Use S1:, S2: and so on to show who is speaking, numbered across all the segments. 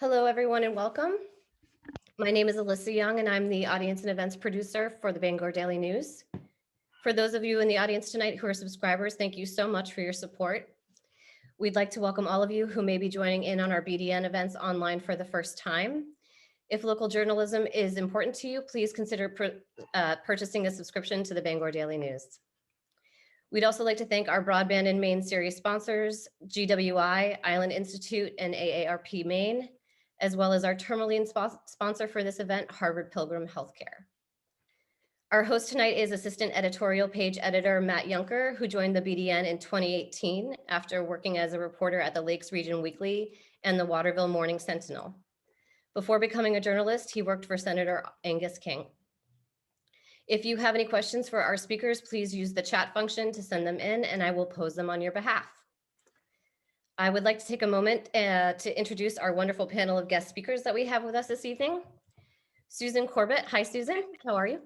S1: Hello, everyone, and welcome. My name is Alyssa Young, and I'm the audience and events producer for the Bangor Daily News. For those of you in the audience tonight who are subscribers, thank you so much for your support. We'd like to welcome all of you who may be joining in on our BDN events online for the first time. If local journalism is important to you, please consider purchasing a subscription to the Bangor Daily News. We'd also like to thank our Broadband in Maine series sponsors, GWI, Island Institute, and AARP Maine, as well as our tourmaline sponsor for this event, Harvard Pilgrim Healthcare. Our host tonight is Assistant Editorial Page Editor Matt Yunker, who joined the BDN in 2018 after working as a reporter at the Lakes Region Weekly and the Waterville Morning Sentinel. Before becoming a journalist, he worked for Senator Angus King. If you have any questions for our speakers, please use the chat function to send them in, and I will pose them on your behalf. I would like to take a moment to introduce our wonderful panel of guest speakers that we have with us this evening. Susan Corbett, hi Susan, how are you?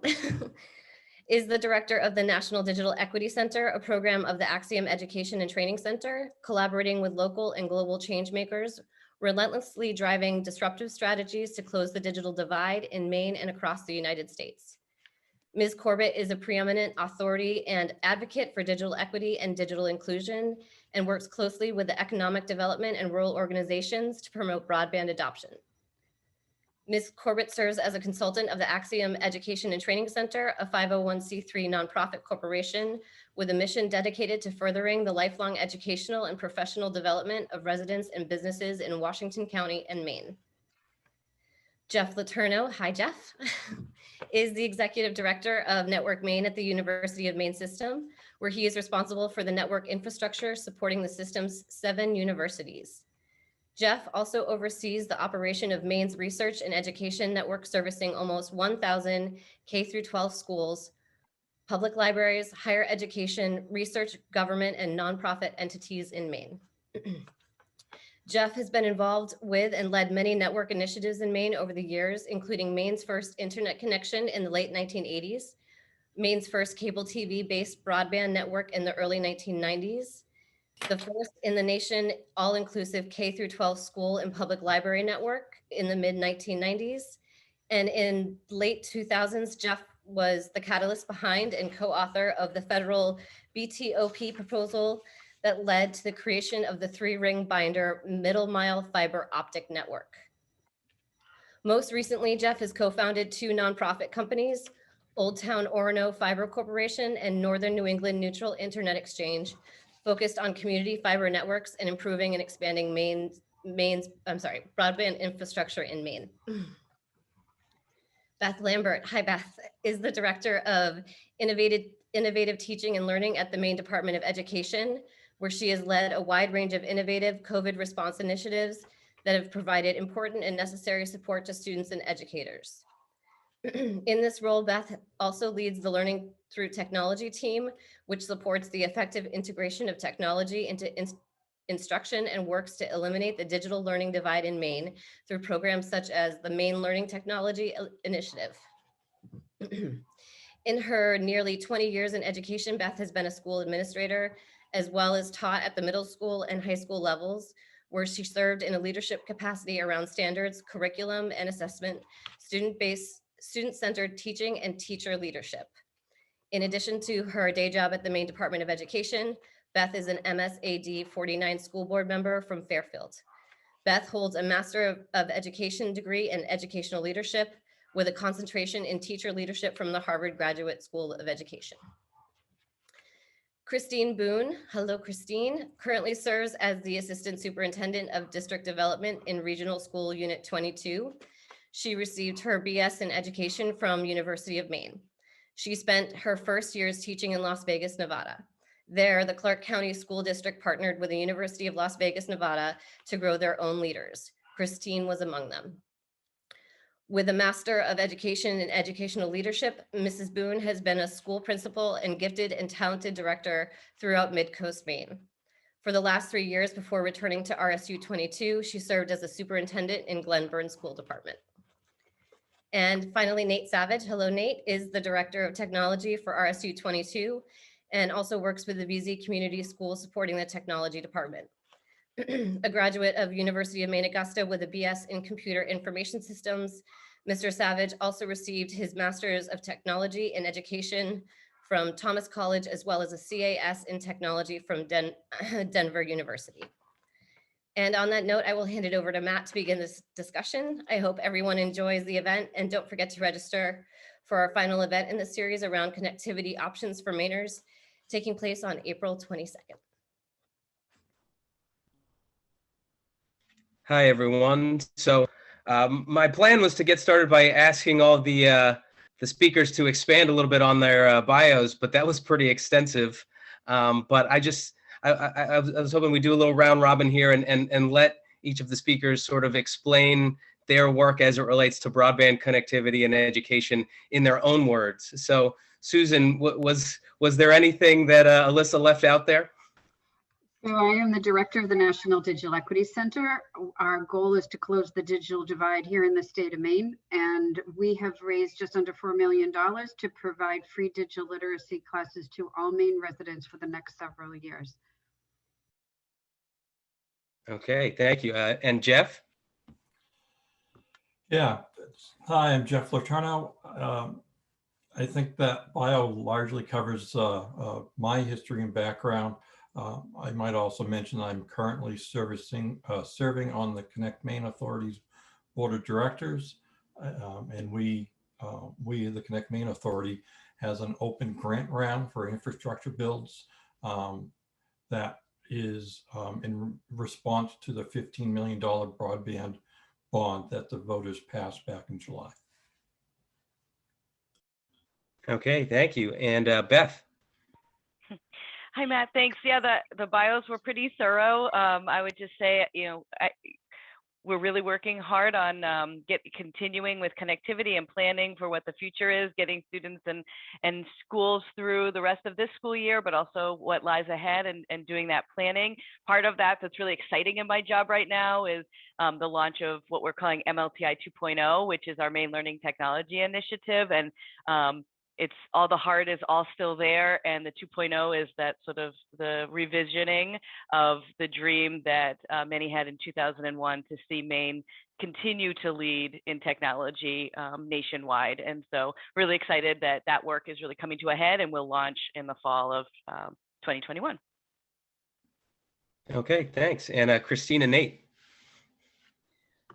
S1: Is the director of the National Digital Equity Center, a program of the Axiom Education and Training Center, collaborating with local and global change makers, relentlessly driving disruptive strategies to close the digital divide in Maine and across the United States. Ms. Corbett is a preeminent authority and advocate for digital equity and digital inclusion, and works closely with the economic development and rural organizations to promote broadband adoption. Ms. Corbett serves as a consultant of the Axiom Education and Training Center, a 501c3 nonprofit corporation with a mission dedicated to furthering the lifelong educational and professional development of residents and businesses in Washington County and Maine. Jeff Letourneau, hi Jeff, is the Executive Director of NetworkMaine at the University of Maine system, where he is responsible for the network infrastructure supporting the system's 7 universities. Jeff also oversees the operation of Maine's research and education network servicing almost 1,000 K-12 schools, public libraries, higher education, research, government, and nonprofit entities in Maine. Jeff has been involved with and led many network initiatives in Maine over the years, including Maine's first internet connection in the late 1980s, Maine's first cable TV-based broadband network in the early 1990s, the first in the nation all-inclusive K-12 school and public library network in the mid-1990s, and in late 2000s, Jeff was the catalyst behind and co-author of the federal BTOP proposal that led to the creation of the 3-ring binder middle mile fiber optic network. Most recently, Jeff has co-founded 2 nonprofit companies, Old Town Orono Fiber Corporation and Northern New England Neutral Internet Exchange, focused on community fiber networks and improving and expanding Maine's broadband infrastructure in Maine. Beth Lambert, hi Beth, is the Director of Innovative Teaching and Learning at the Maine Department of Education, where she has led a wide range of innovative COVID response initiatives that have provided important and necessary support to students and educators. In this role, Beth also leads the Learning Through Technology team, which supports the effective integration of technology into instruction and works to eliminate the digital learning divide in Maine through programs such as the Maine Learning Technology Initiative. In her nearly 20 years in education, Beth has been a school administrator, as well as taught at the middle school and high school levels, where she served in a leadership capacity around standards, curriculum and assessment, student-centered teaching and teacher leadership. In addition to her day job at the Maine Department of Education, Beth is an MSAD 49 school board member from Fairfield. Beth holds a Master of Education degree in educational leadership with a concentration in teacher leadership from the Harvard Graduate School of Education. Christine Boone, hello Christine, currently serves as the Assistant Superintendent of District Development in Regional School Unit 22. She received her BS in Education from University of Maine. She spent her first years teaching in Las Vegas, Nevada. There, the Clark County School District partnered with the University of Las Vegas, Nevada to grow their own leaders. Christine was among them. With a Master of Education in Educational Leadership, Mrs. Boone has been a school principal and gifted and talented director throughout Mid-Coast Maine. For the last 3 years before returning to RSU 22, she served as a superintendent in Glen Burn School Department. And finally, Nate Savage, hello Nate, is the Director of Technology for RSU 22 and also works with the VZ Community School supporting the technology department. a graduate of University of Maine, Augusta with a BS in Computer Information Systems. Mr. Savage also received his Master's of Technology in Education from Thomas College, as well as a CAS in Technology from Denver University. And on that note, I will hand it over to Matt to begin this discussion. I hope everyone enjoys the event, and don't forget to register for our final event in the series around connectivity options for Mainers, taking place on April 22nd.
S2: Hi, everyone. So my plan was to get started by asking all the speakers to expand a little bit on their bios, but that was pretty extensive. But I was hoping we'd do a little round robin here and let each of the speakers sort of explain their work as it relates to broadband connectivity and education in their own words. So Susan, was there anything that Alyssa left out there?
S3: So I am the director of the National Digital Equity Center. Our goal is to close the digital divide here in the state of Maine, and we have raised just under $4 million to provide free digital literacy classes to all Maine residents for the next several years.
S2: Okay, thank you. And Jeff?
S4: Yeah, hi, I'm Jeff Letourneau. I think that bio largely covers my history and background. I might also mention I'm currently serving on the NetworkMaine Authority's Board of Directors, and we, the NetworkMaine Authority, has an open grant round for infrastructure builds that is in response to the $15 million broadband bond that the voters passed back in July.
S2: Okay, thank you. And Beth?
S5: Hi, Matt. Thanks. Yeah, the bios were pretty thorough. I would just say, we're really working hard on continuing with connectivity and planning for what the future is, getting students and schools through the rest of this school year, but also what lies ahead and doing that planning. Part of that that's really exciting in my job right now is the launch of what we're calling MLTI 2.0, which is our Maine Learning Technology Initiative. And it's all the heart is all still there, and the 2.0 is that sort of the revisioning of the dream that many had in 2001 to see Maine continue to lead in technology nationwide. And so really excited that that work is really coming to a head and will launch in the fall of 2021.
S2: Okay, thanks. And Christina, Nate?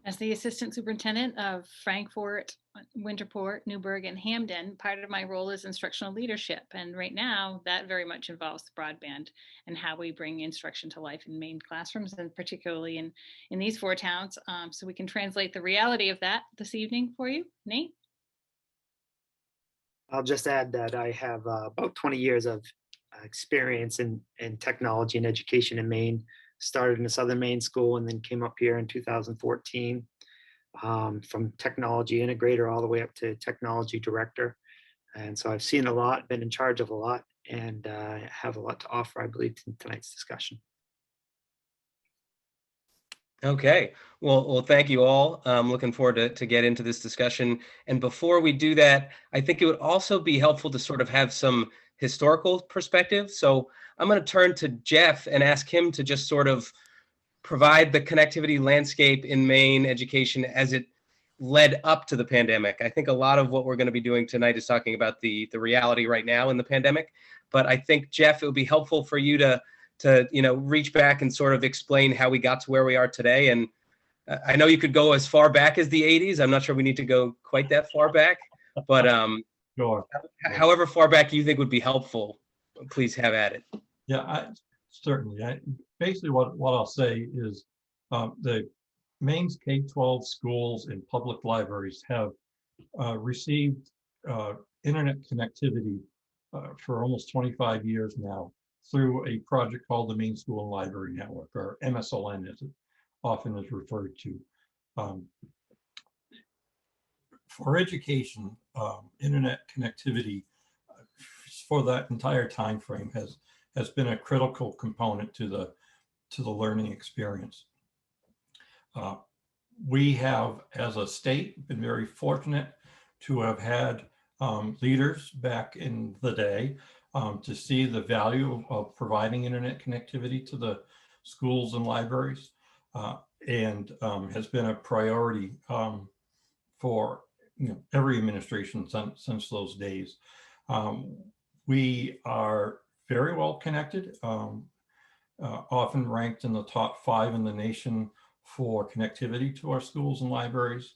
S6: As the Assistant Superintendent of Frankfort, Winterport, Newburgh, and Hamden, part of my role is instructional leadership. And right now, that very much involves broadband and how we bring instruction to life in Maine classrooms, and particularly in these 4 towns. So we can translate the reality of that this evening for you. Nate?
S7: I'll just add that I have about 20 years of experience in technology and education in Maine. Started in a Southern Maine school and then came up here in 2014 from technology integrator all the way up to technology director. And so I've seen a lot, been in charge of a lot, and have a lot to offer, I believe, in tonight's discussion.
S2: Okay, well, thank you all. I'm looking forward to get into this discussion. And before we do that, I think it would also be helpful to sort of have some historical perspective. So I'm going to turn to Jeff and ask him to just sort of provide the connectivity landscape in Maine education as it led up to the pandemic. I think a lot of what we're going to be doing tonight is talking about the reality right now in the pandemic. But I think, Jeff, it would be helpful for you to reach back and sort of explain how we got to where we are today. And I know you could go as far back as the 80s. I'm not sure we need to go quite that far back, but
S4: Sure.
S2: However far back you think would be helpful, please have at it.
S4: Yeah, certainly. Basically, what I'll say is the Maine's K-12 schools and public libraries have received internet connectivity for almost 25 years now through a project called the Maine School and Library Network, or MSLN as it often is referred to. For education, internet connectivity for that entire time frame has been a critical component to the learning experience. We have, as a state, been very fortunate to have had leaders back in the day to see the value of providing internet connectivity to schools and libraries, and has been a priority for every administration since those days. We are very well connected, often ranked in the top 5 in the nation for connectivity to our schools and libraries.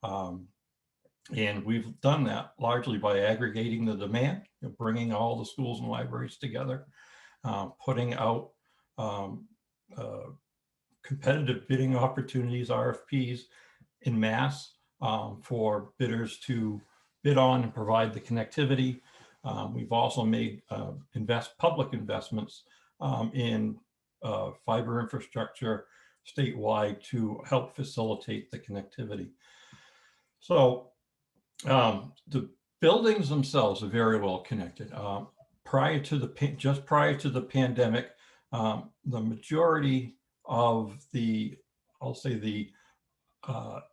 S4: And we've done that largely by aggregating the demand, bringing all the schools and libraries together, putting out competitive bidding opportunities, RFPs, en masse for bidders to bid on and provide the connectivity. We've also made public investments in fiber infrastructure statewide to help facilitate the connectivity. So the buildings themselves are very well connected. Just prior to the pandemic, the majority of the, I'll say the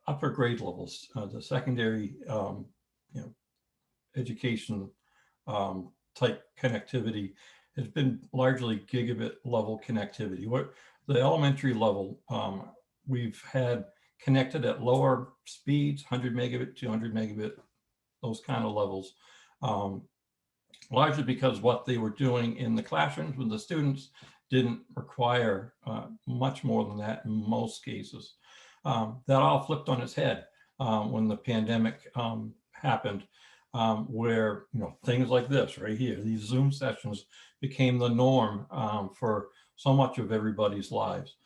S4: upper grade levels, the secondary education type connectivity has been largely gigabit level connectivity. The elementary level, we've had connected at lower speeds, 100 megabit, 200 megabit, those kind of levels, largely because what they were doing in the classrooms with the students didn't require much more than that in most cases. That all flipped on its head when the pandemic happened, where things like this right here, these Zoom sessions became the norm for so much of everybody's lives.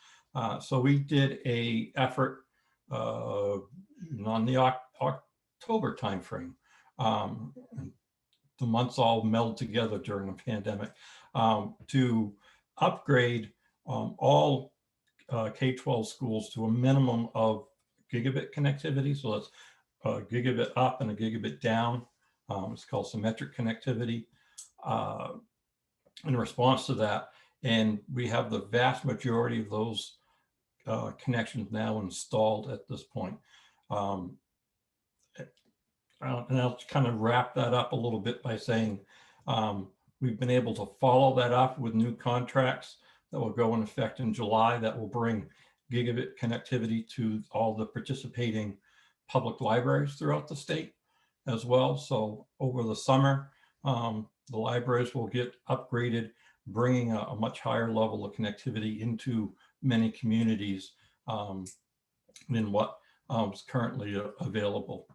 S4: So we did an effort on the October timeframe. The months all meld together during the pandemic to upgrade all K-12 schools to a minimum of gigabit connectivity. So that's a gigabit up and a gigabit down. It's called symmetric connectivity in response to that. And we have the vast majority of those connections now installed at this point. And I'll kind of wrap that up a little bit by saying we've been able to follow that up with new contracts that will go in effect in July that will bring gigabit connectivity to all the participating public libraries throughout the state as well. So over the summer, the libraries will get upgraded, bringing a much higher level of connectivity into many communities than what is currently available.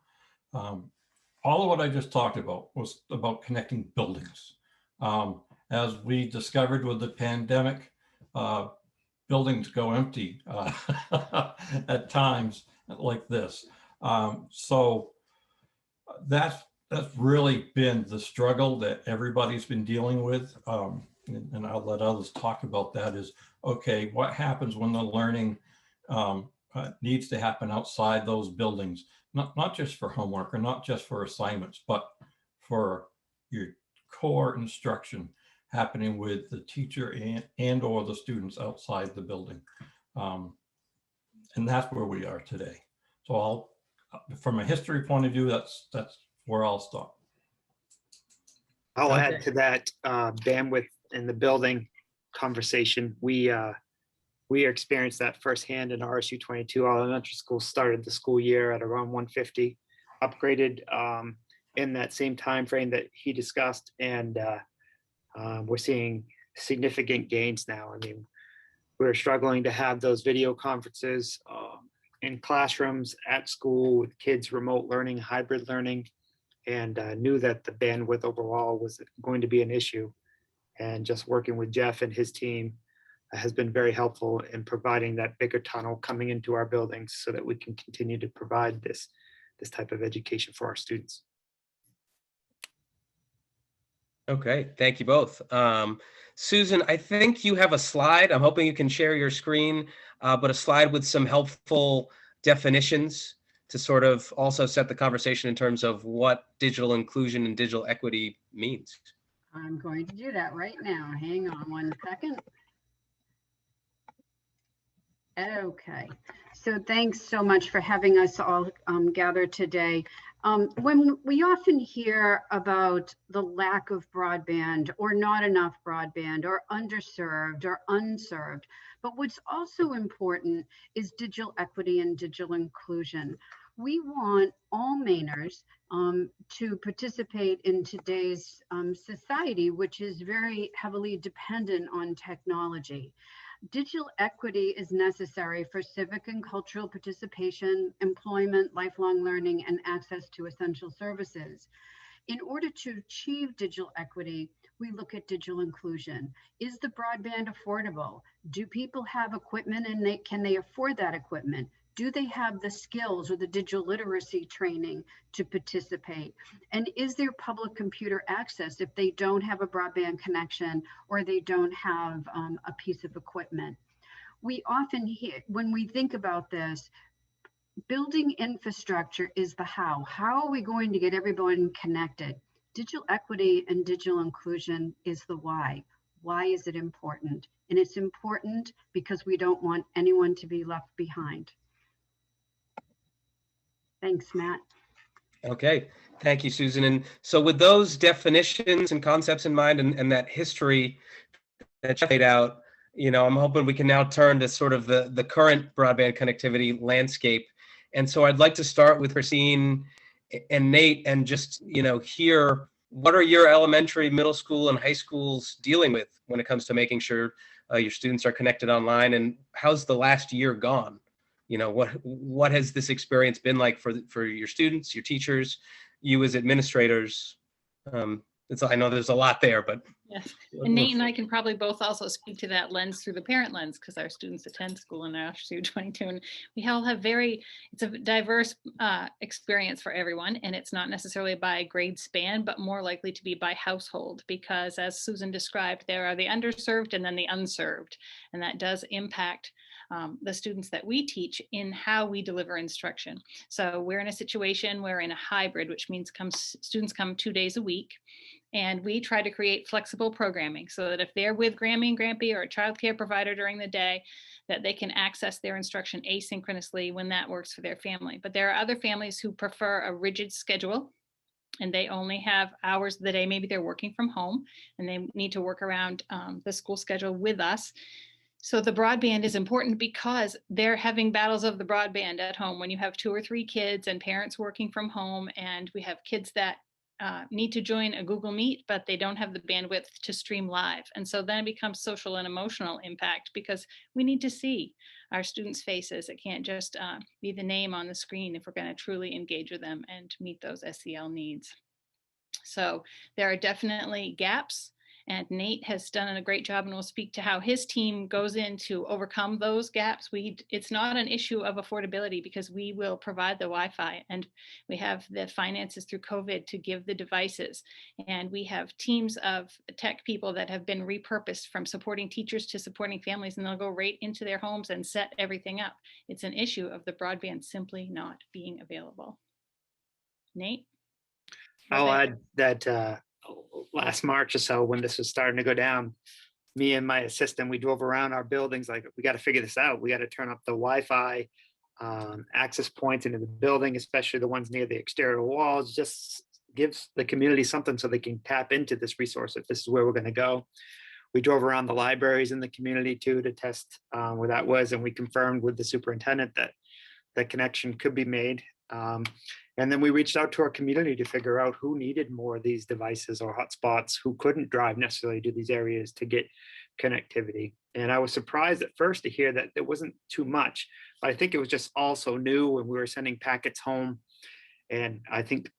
S4: All of what I just talked about was about connecting buildings. As we discovered with the pandemic, buildings go empty at times like this. So that's really been the struggle that everybody's been dealing with. And I'll let others talk about that is, okay, what happens when the learning needs to happen outside those buildings, not just for homework or not just for assignments, but for your core instruction happening with the teacher and or the students outside the building. And that's where we are today. So from a history point of view, that's where I'll stop.
S7: I'll add to that bandwidth in the building conversation. We experienced that firsthand in RSU 22. Our elementary school started the school year at around 150, upgraded in that same time frame that he discussed, and we're seeing significant gains now. I mean, we're struggling to have those video conferences in classrooms at school with kids remote learning, hybrid learning, and knew that the bandwidth overall was going to be an issue. And just working with Jeff and his team has been very helpful in providing that bigger tunnel coming into our buildings so that we can continue to provide this type of education for our students.
S2: Okay, thank you both. Susan, I think you have a slide. I'm hoping you can share your screen, but a slide with some helpful definitions to sort of also set the conversation in terms of what digital inclusion and digital equity means.
S3: I'm going to do that right now. Hang on one second. Okay, so thanks so much for having us all gather today. When we often hear about the lack of broadband or not enough broadband or underserved or unserved, but what's also important is digital equity and digital inclusion. We want all Mainers to participate in today's society, which is very heavily dependent on technology. Digital equity is necessary for civic and cultural participation, employment, lifelong learning, and access to essential services. In order to achieve digital equity, we look at digital inclusion. Is the broadband affordable? Do people have equipment and can they afford that equipment? Do they have the skills or the digital literacy training to participate? And is there public computer access if they don't have a broadband connection or they don't have a piece of equipment? We often hear, when we think about this, building infrastructure is the how. How are we going to get everyone connected? Digital equity and digital inclusion is the why. Why is it important? And it's important because we don't want anyone to be left behind. Thanks, Matt.
S2: Okay, thank you, Susan. And so with those definitions and concepts in mind and that history that you laid out, I'm hoping we can now turn to sort of the current broadband connectivity landscape. And so I'd like to start with Christine and Nate and just, hear what are your elementary, middle school, and high schools dealing with when it comes to making sure your students are connected online, and how's the last year gone? What has this experience been like for your students, your teachers, you as administrators? I know there's a lot there, but
S6: yes. And Nate and I can probably both also speak to that lens through the parent lens, because our students attend school in RSU 22, and we all have it's a diverse experience for everyone, and it's not necessarily by grade span, but more likely to be by household, because as Susan described, there are the underserved and then the unserved, and that does impact the students that we teach in how we deliver instruction. So we're in a situation, we're in a hybrid, which means students come 2 days a week, and we try to create flexible programming so that if they're with Grammy and Grampy or a childcare provider during the day, that they can access their instruction asynchronously when that works for their family. But there are other families who prefer a rigid schedule, and they only have hours of the day. Maybe they're working from home and they need to work around the school schedule with us. So the broadband is important because they're having battles of the broadband at home when you have 2 or 3 kids and parents working from home, and we have kids that need to join a Google Meet, but they don't have the bandwidth to stream live. And so then it becomes social and emotional impact, because we need to see our students' faces. It can't just be the name on the screen if we're going to truly engage with them and meet those SEL needs. So there are definitely gaps. And Nate has done a great job, and will speak to how his team goes in to overcome those gaps. It's not an issue of affordability, because we will provide the Wi-Fi, and we have the finances through COVID to give the devices. And we have teams of tech people that have been repurposed from supporting teachers to supporting families, and they'll go right into their homes and set everything up. It's an issue of the broadband simply not being available. Nate?
S7: I'll add that last March or so, when this was starting to go down, me and my assistant, we drove around our buildings like, we got to figure this out. We got to turn up the Wi-Fi access points into the building, especially the ones near the exterior walls. Just gives the community something so they can tap into this resource if this is where we're going to go. We drove around the libraries in the community too to test where that was, and we confirmed with the superintendent that the connection could be made. And then we reached out to our community to figure out who needed more of these devices or hotspots, who couldn't drive necessarily to these areas to get connectivity. And I was surprised at first to hear that there wasn't too much, but I think it was just all so new, and we were sending packets home. And I think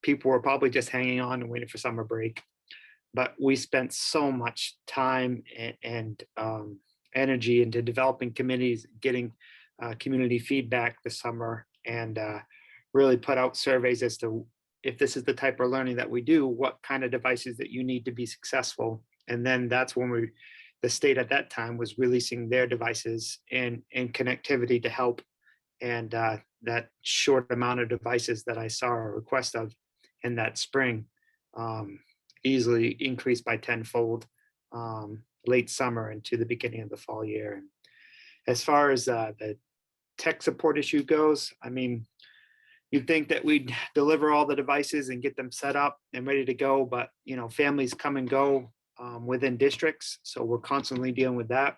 S7: people were probably just hanging on and waiting for summer break. But we spent so much time and energy into developing committees, getting community feedback this summer, and really put out surveys as to if this is the type of learning that we do, what kind of devices that you need to be successful. And then that's when the state at that time was releasing their devices and connectivity to help. And that short amount of devices that I saw a request of in that spring easily increased by tenfold late summer into the beginning of the fall year. And as far as the tech support issue goes, I mean, you'd think that we'd deliver all the devices and get them set up and ready to go, but families come and go within districts, so we're constantly dealing with that.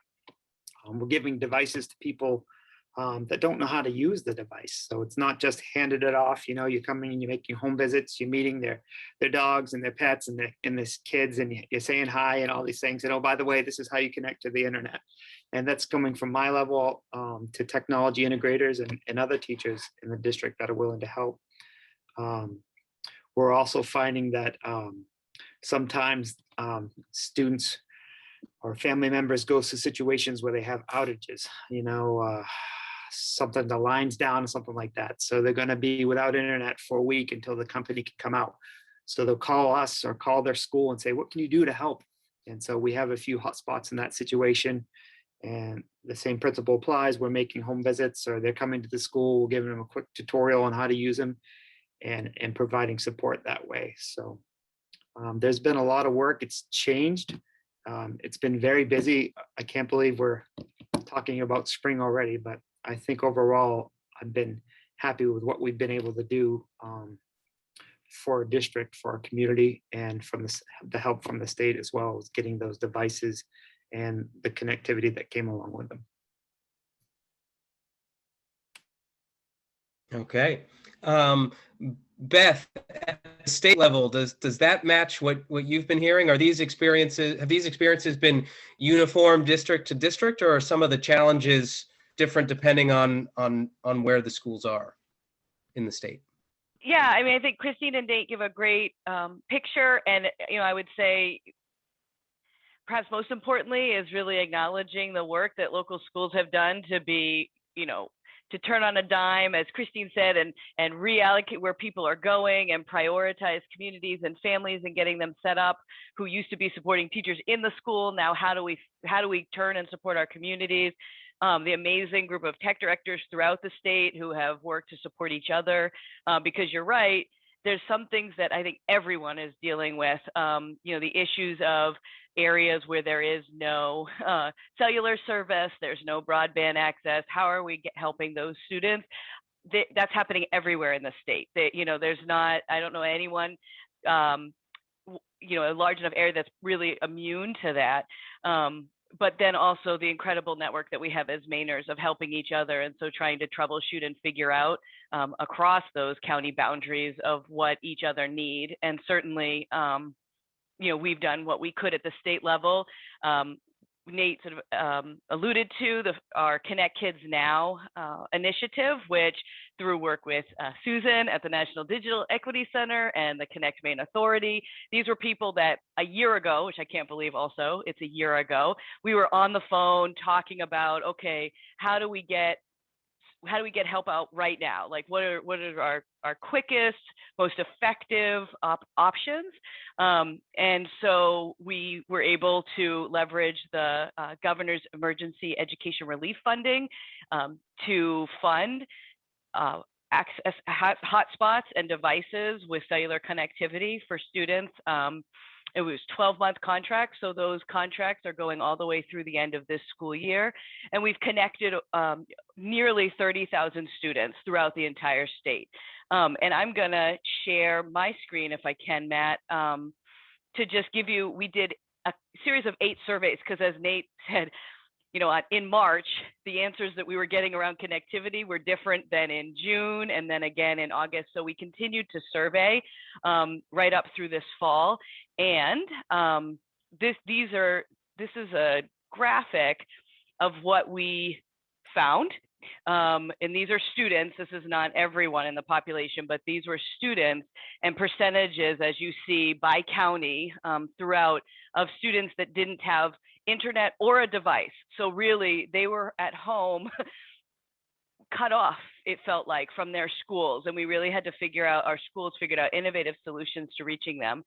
S7: We're giving devices to people that don't know how to use the device. So it's not just handed it off. You're coming and you're making home visits, you're meeting their dogs and their pets and their kids, and you're saying hi and all these things. And oh, by the way, this is how you connect to the internet. And that's coming from my level to technology integrators and other teachers in the district that are willing to help. We're also finding that sometimes students or family members go through situations where they have outages, something, the line's down or something like that. So they're going to be without internet for a week until the company can come out. So they'll call us or call their school and say, what can you do to help? And so we have a few hotspots in that situation. And the same principle applies. We're making home visits, or they're coming to the school, we're giving them a quick tutorial on how to use them and providing support that way. So there's been a lot of work. It's changed. It's been very busy. I can't believe we're talking about spring already, but I think overall, I've been happy with what we've been able to do for our district, for our community, and from the help from the state as well as getting those devices and the connectivity that came along with them.
S2: Okay. Beth, at the state level, does that match what you've been hearing? Have these experiences been uniform district to district, or are some of the challenges different depending on where the schools are in the state?
S5: Yeah, I mean, I think Christine and Nate give a great picture, and I would say perhaps most importantly is really acknowledging the work that local schools have done to be, to turn on a dime, as Christine said, and reallocate where people are going and prioritize communities and families and getting them set up who used to be supporting teachers in the school. Now, how do we turn and support our communities? The amazing group of tech directors throughout the state who have worked to support each other, because you're right, there's some things that I think everyone is dealing with, the issues of areas where there is no cellular service, there's no broadband access. How are we helping those students? That's happening everywhere in the state. There's not, I don't know anyone, a large enough area that's really immune to that. But then also the incredible network that we have as Mainers of helping each other. And so trying to troubleshoot and figure out across those county boundaries of what each other need. And certainly, we've done what we could at the state level. Nate sort of alluded to our Connect Kids Now initiative, which through work with Susan at the National Digital Equity Center and the Connect Maine Authority. These were people that a year ago, which I can't believe also, it's a year ago, we were on the phone talking about, okay, how do we get help out right now? Like what are our quickest, most effective options? And so we were able to leverage the governor's emergency education relief funding to fund access hotspots and devices with cellular connectivity for students. It was 12-month contracts, so those contracts are going all the way through the end of this school year. And we've connected nearly 30,000 students throughout the entire state. And I'm gonna share my screen if I can, Matt, to just give you, we did a series of 8 surveys, because as Nate said, in March, the answers that we were getting around connectivity were different than in June and then again in August. So we continued to survey right up through this fall. And this is a graphic of what we found. And these are students. This is not everyone in the population, but these were students and percentages, as you see, by county throughout, of students that didn't have internet or a device. So really, they were at home cut off, it felt like, from their schools. And we really had to our schools figured out innovative solutions to reaching them.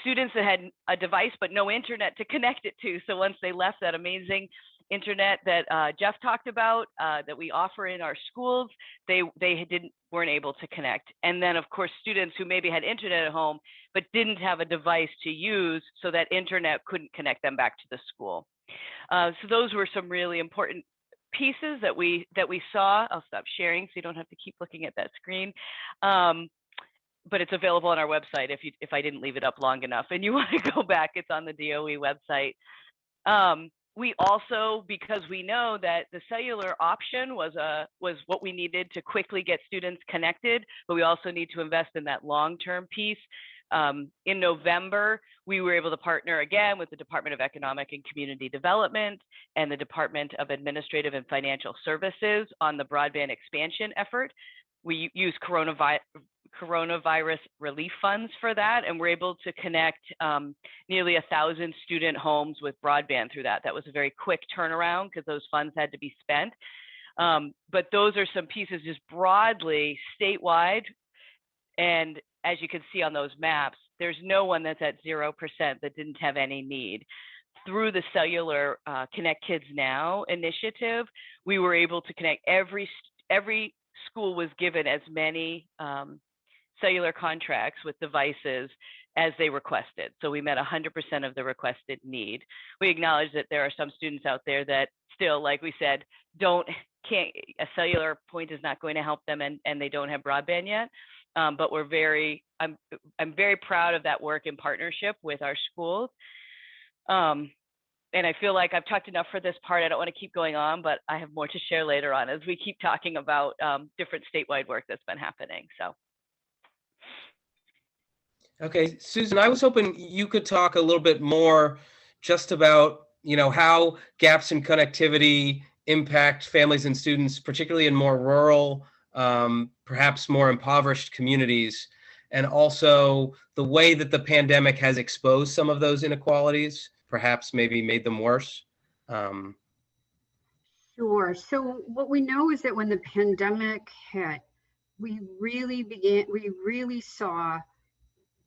S5: Students that had a device but no internet to connect it to. So once they left that amazing internet that Jeff talked about, that we offer in our schools, they weren't able to connect. And then of course, students who maybe had internet at home, but didn't have a device to use, so that internet couldn't connect them back to the school. So those were some really important pieces that we saw. I'll stop sharing so you don't have to keep looking at that screen. But it's available on our website if I didn't leave it up long enough and you want to go back, it's on the DOE website. We also, because we know that the cellular option was what we needed to quickly get students connected, but we also need to invest in that long-term piece. In November, we were able to partner again with the Department of Economic and Community Development and the Department of Administrative and Financial Services on the broadband expansion effort. We use coronavirus relief funds for that, and we're able to connect nearly 1,000 student homes with broadband through that. That was a very quick turnaround because those funds had to be spent. But those are some pieces just broadly statewide. And as you can see on those maps, there's no one that's at 0% that didn't have any need. Through the cellular Connect Kids Now initiative, we were able to connect every school was given as many cellular contracts with devices as they requested. So we met 100% of the requested need. We acknowledge that there are some students out there that still, like we said, a cellular point is not going to help them and they don't have broadband yet. But I'm very proud of that work in partnership with our schools. And I feel like I've talked enough for this part. I don't want to keep going on, but I have more to share later on as we keep talking about different statewide work that's been happening. So.
S2: Okay, Susan, I was hoping you could talk a little bit more just about, how gaps in connectivity impact families and students, particularly in more rural, perhaps more impoverished communities, and also the way that the pandemic has exposed some of those inequalities, perhaps maybe made them worse.
S3: Sure. So what we know is that when the pandemic hit, we really saw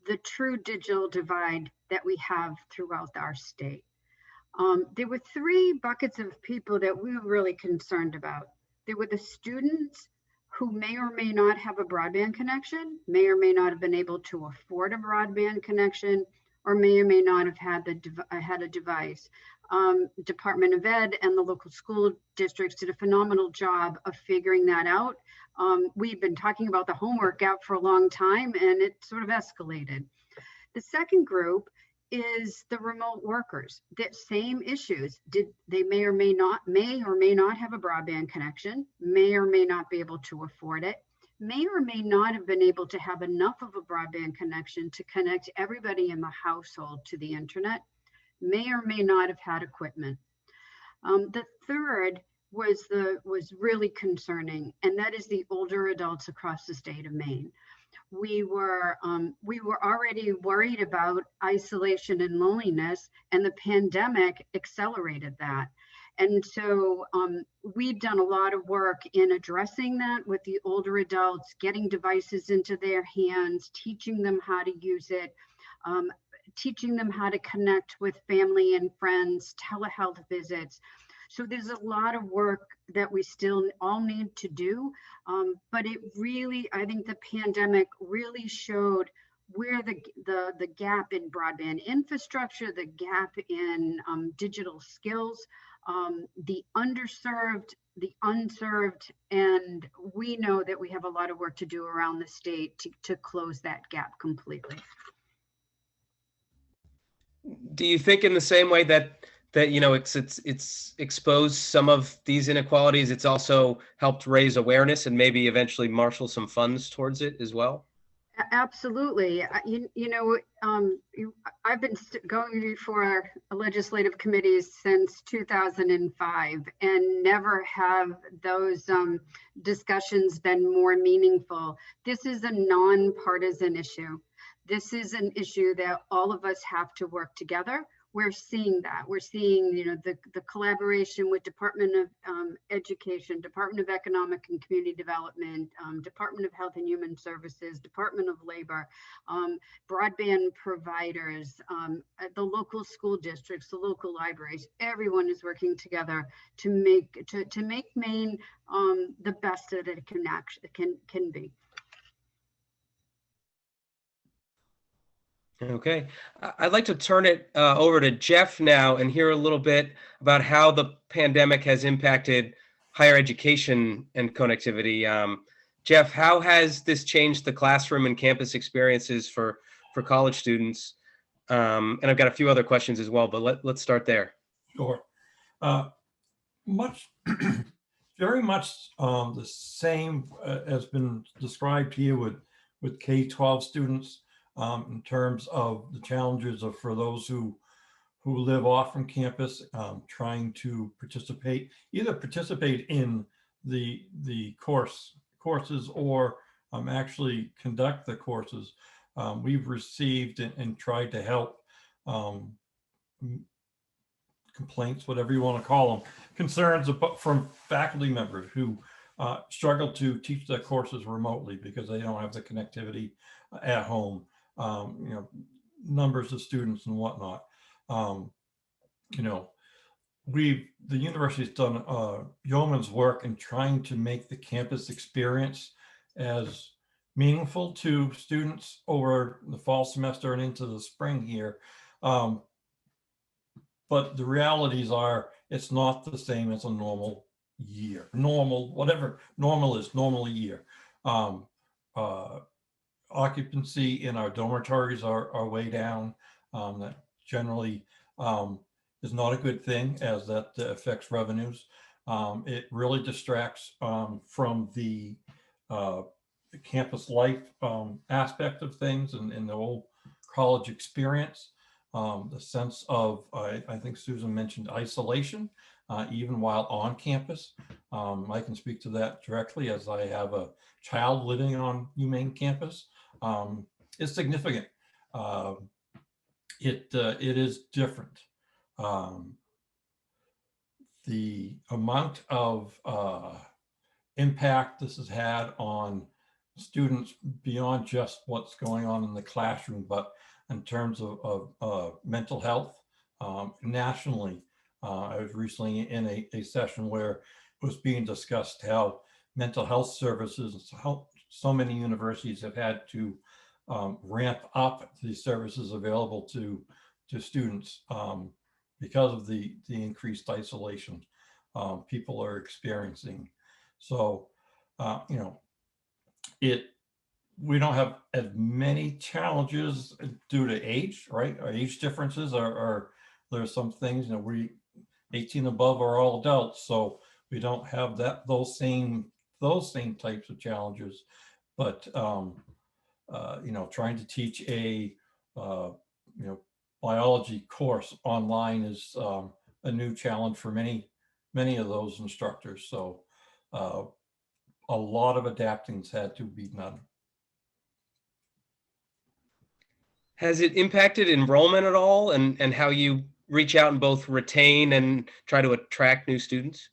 S3: the true digital divide that we have throughout our state. There were three buckets of people that we were really concerned about. There were the students who may or may not have a broadband connection, may or may not have been able to afford a broadband connection, or may not have had a device. Department of Ed and the local school districts did a phenomenal job of figuring that out. We've been talking about the homework gap for a long time, and it sort of escalated. The second group is the remote workers. That same issues. They may or may not have a broadband connection, may or may not be able to afford it, may or may not have been able to have enough of a broadband connection to connect everybody in the household to the internet, may or may not have had equipment. The third was really concerning, and that is the older adults across the state of Maine. We were already worried about isolation and loneliness, and the pandemic accelerated that. And so we've done a lot of work in addressing that with the older adults, getting devices into their hands, teaching them how to use it, teaching them how to connect with family and friends, telehealth visits. So there's a lot of work that we still all need to do. But it really, I think the pandemic really showed where the gap in broadband infrastructure, the gap in digital skills, the underserved, the unserved, and we know that we have a lot of work to do around the state to close that gap completely.
S2: Do you think in the same way that it's exposed some of these inequalities, it's also helped raise awareness and maybe eventually marshal some funds towards it as well?
S3: Absolutely. I've been going before legislative committees since 2005, and never have those discussions been more meaningful. This is a nonpartisan issue. This is an issue that all of us have to work together. We're seeing that. We're seeing, the collaboration with Department of Education, Department of Economic and Community Development, Department of Health and Human Services, Department of Labor, broadband providers, the local school districts, the local libraries. Everyone is working together to make Maine the best that it can be.
S2: Okay, I'd like to turn it over to Jeff now and hear a little bit about how the pandemic has impacted higher education and connectivity. Jeff, how has this changed the classroom and campus experiences for college students? And I've got a few other questions as well, but let's start there.
S4: Sure. Much, very much the same has been described here with K-12 students in terms of the challenges of for those who live off from campus, trying to either participate in the courses or actually conduct the courses. We've received and tried to help complaints, whatever you want to call them, concerns from faculty members who struggle to teach their courses remotely because they don't have the connectivity at home, numbers of students and whatnot. The university's done yeoman's work in trying to make the campus experience as meaningful to students over the fall semester and into the spring here. But the realities are it's not the same as a normal year. Whatever normal is, normal year. Occupancy in our dormitories are way down. That generally is not a good thing, as that affects revenues. It really distracts from the campus life aspect of things and the whole college experience. The sense of, I think Susan mentioned isolation, even while on campus. I can speak to that directly as I have a child living on UMaine campus. It's significant. It is different. The amount of impact this has had on students beyond just what's going on in the classroom, but in terms of mental health nationally. I was recently in a session where it was being discussed how mental health services, how so many universities have had to ramp up the services available to students because of the increased isolation people are experiencing. So, we don't have as many challenges due to age, right? Our age differences are there's some things, we 18 above are all adults, so we don't have those same types of challenges. But trying to teach a biology course online is a new challenge for many of those instructors. So a lot of adapting's had to be done.
S2: Has it impacted enrollment at all, and how you reach out and both retain and try to attract new students?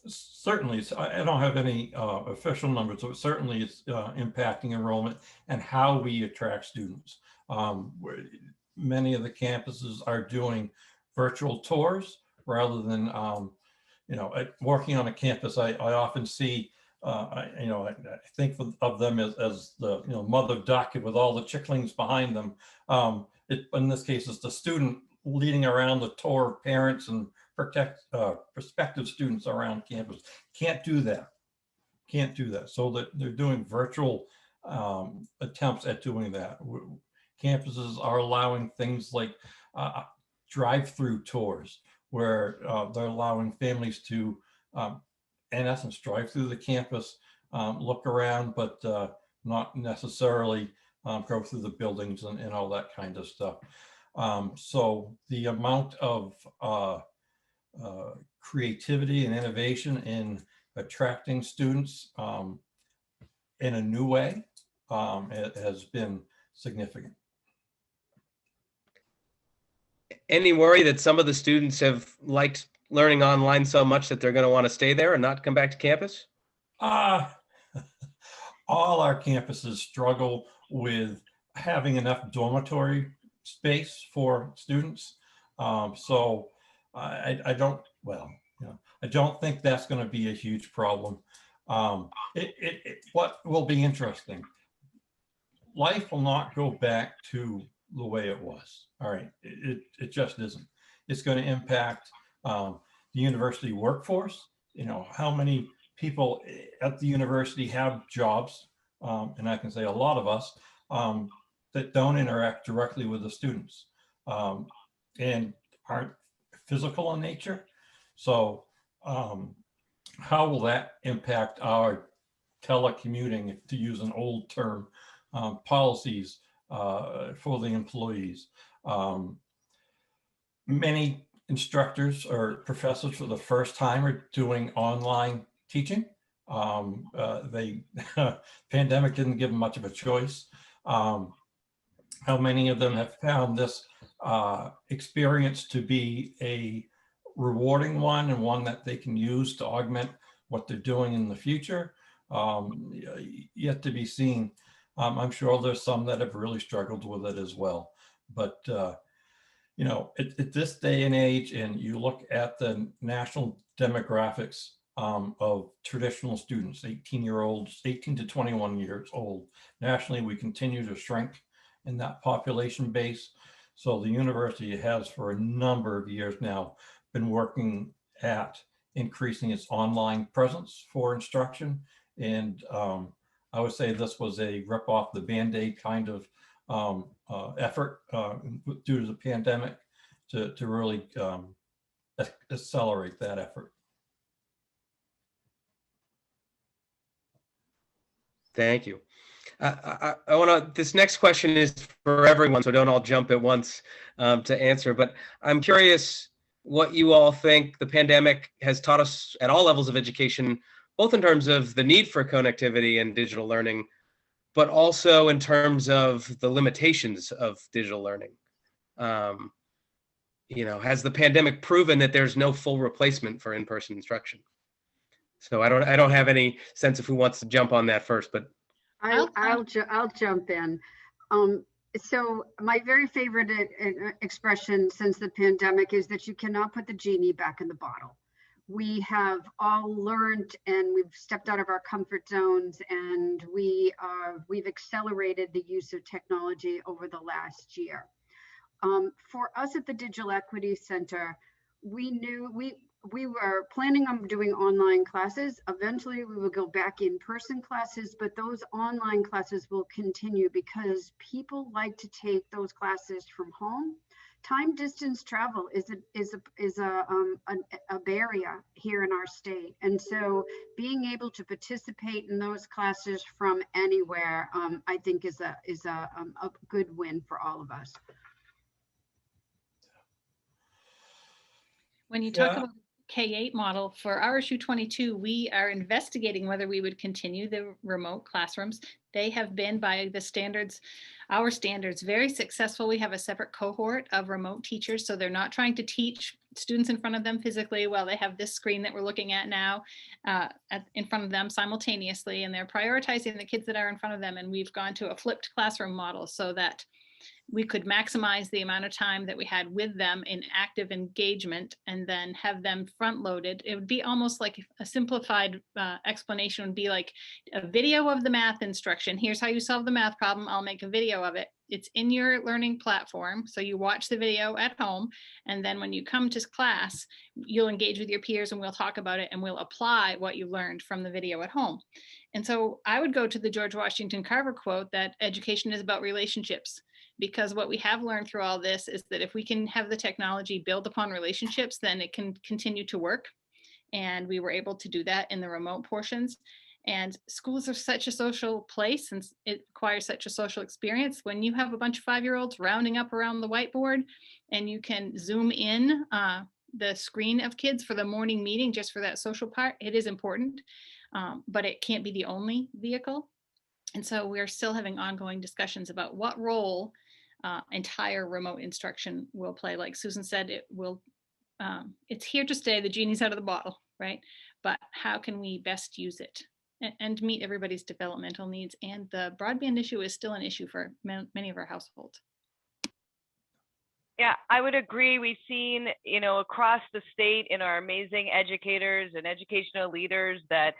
S4: Certainly, I don't have any official numbers, so certainly it's impacting enrollment and how we attract students. Many of the campuses are doing virtual tours rather than, working on a campus. I often see, I think of them as the mother duck with all the chicklings behind them. In this case, it's the student leading around the tour of parents and prospective students around campus. Can't do that. So that they're doing virtual attempts at doing that. Campuses are allowing things like drive-through tours, where they're allowing families to, in essence, drive through the campus, look around, but not necessarily go through the buildings and all that kind of stuff. So the amount of creativity and innovation in attracting students in a new way it has been significant.
S2: Any worry that some of the students have liked learning online so much that they're going to want to stay there and not come back to campus?
S4: All our campuses struggle with having enough dormitory space for students. So I don't think that's going to be a huge problem. What will be interesting, life will not go back to the way it was. All right, it just isn't. It's going to impact the university workforce. how many people at the university have jobs, and I can say a lot of us, that don't interact directly with the students, and aren't physical in nature. So how will that impact our telecommuting, to use an old term, policies for the employees? Many instructors or professors for the first time are doing online teaching. They pandemic didn't give them much of a choice. How many of them have found this experience to be a rewarding one, and one that they can use to augment what they're doing in the future? Yet to be seen. I'm sure there's some that have really struggled with it as well. But at this day and age, and you look at the national demographics of traditional students, 18-year-olds, 18 to 21 years old. Nationally, we continue to shrink in that population base. So the university has, for a number of years now, been working at increasing its online presence for instruction. And I would say this was a rip off the Band-Aid kind of effort due to the pandemic to really accelerate that effort.
S2: Thank you. I want to, this next question is for everyone, so don't all jump at once to answer, but I'm curious what you all think the pandemic has taught us at all levels of education, both in terms of the need for connectivity and digital learning, but also in terms of the limitations of digital learning. Has the pandemic proven that there's no full replacement for in-person instruction? So I don't have any sense of who wants to jump on that first, but
S3: I'll jump in. So my very favorite expression since the pandemic is that you cannot put the genie back in the bottle. We have all learned, and we've stepped out of our comfort zones, and we've accelerated the use of technology over the last year. For us at the Digital Equity Center, we knew we were planning on doing online classes. Eventually we will go back in person classes, but those online classes will continue because people like to take those classes from home. Time distance travel is a barrier here in our state. And so being able to participate in those classes from anywhere, I think is a good win for all of us.
S6: When you talk about K-8 model for RSU 22, we are investigating whether we would continue the remote classrooms. They have been, by the standards, our standards, very successful. We have a separate cohort of remote teachers, so they're not trying to teach students in front of them physically while they have this screen that we're looking at now in front of them simultaneously, and they're prioritizing the kids that are in front of them. And we've gone to a flipped classroom model so that we could maximize the amount of time that we had with them in active engagement and then have them front loaded. It would be almost like a simplified explanation would be like a video of the math instruction. Here's how you solve the math problem. I'll make a video of it. It's in your learning platform. So you watch the video at home. And then when you come to class, you'll engage with your peers and we'll talk about it and we'll apply what you learned from the video at home. And so I would go to the George Washington Carver quote that education is about relationships. Because what we have learned through all this is that if we can have the technology build upon relationships, then it can continue to work. And we were able to do that in the remote portions. And schools are such a social place, and it requires such a social experience. When you have a bunch of 5-year-olds rounding up around the whiteboard and you can zoom in the screen of kids for the morning meeting just for that social part, it is important, but it can't be the only vehicle. And so we're still having ongoing discussions about what role entire remote instruction will play. Like Susan said, it will. It's here to stay. The genie's out of the bottle, right? But how can we best use it and meet everybody's developmental needs? And the broadband issue is still an issue for many of our households.
S5: Yeah, I would agree. We've seen, across the state in our amazing educators and educational leaders that,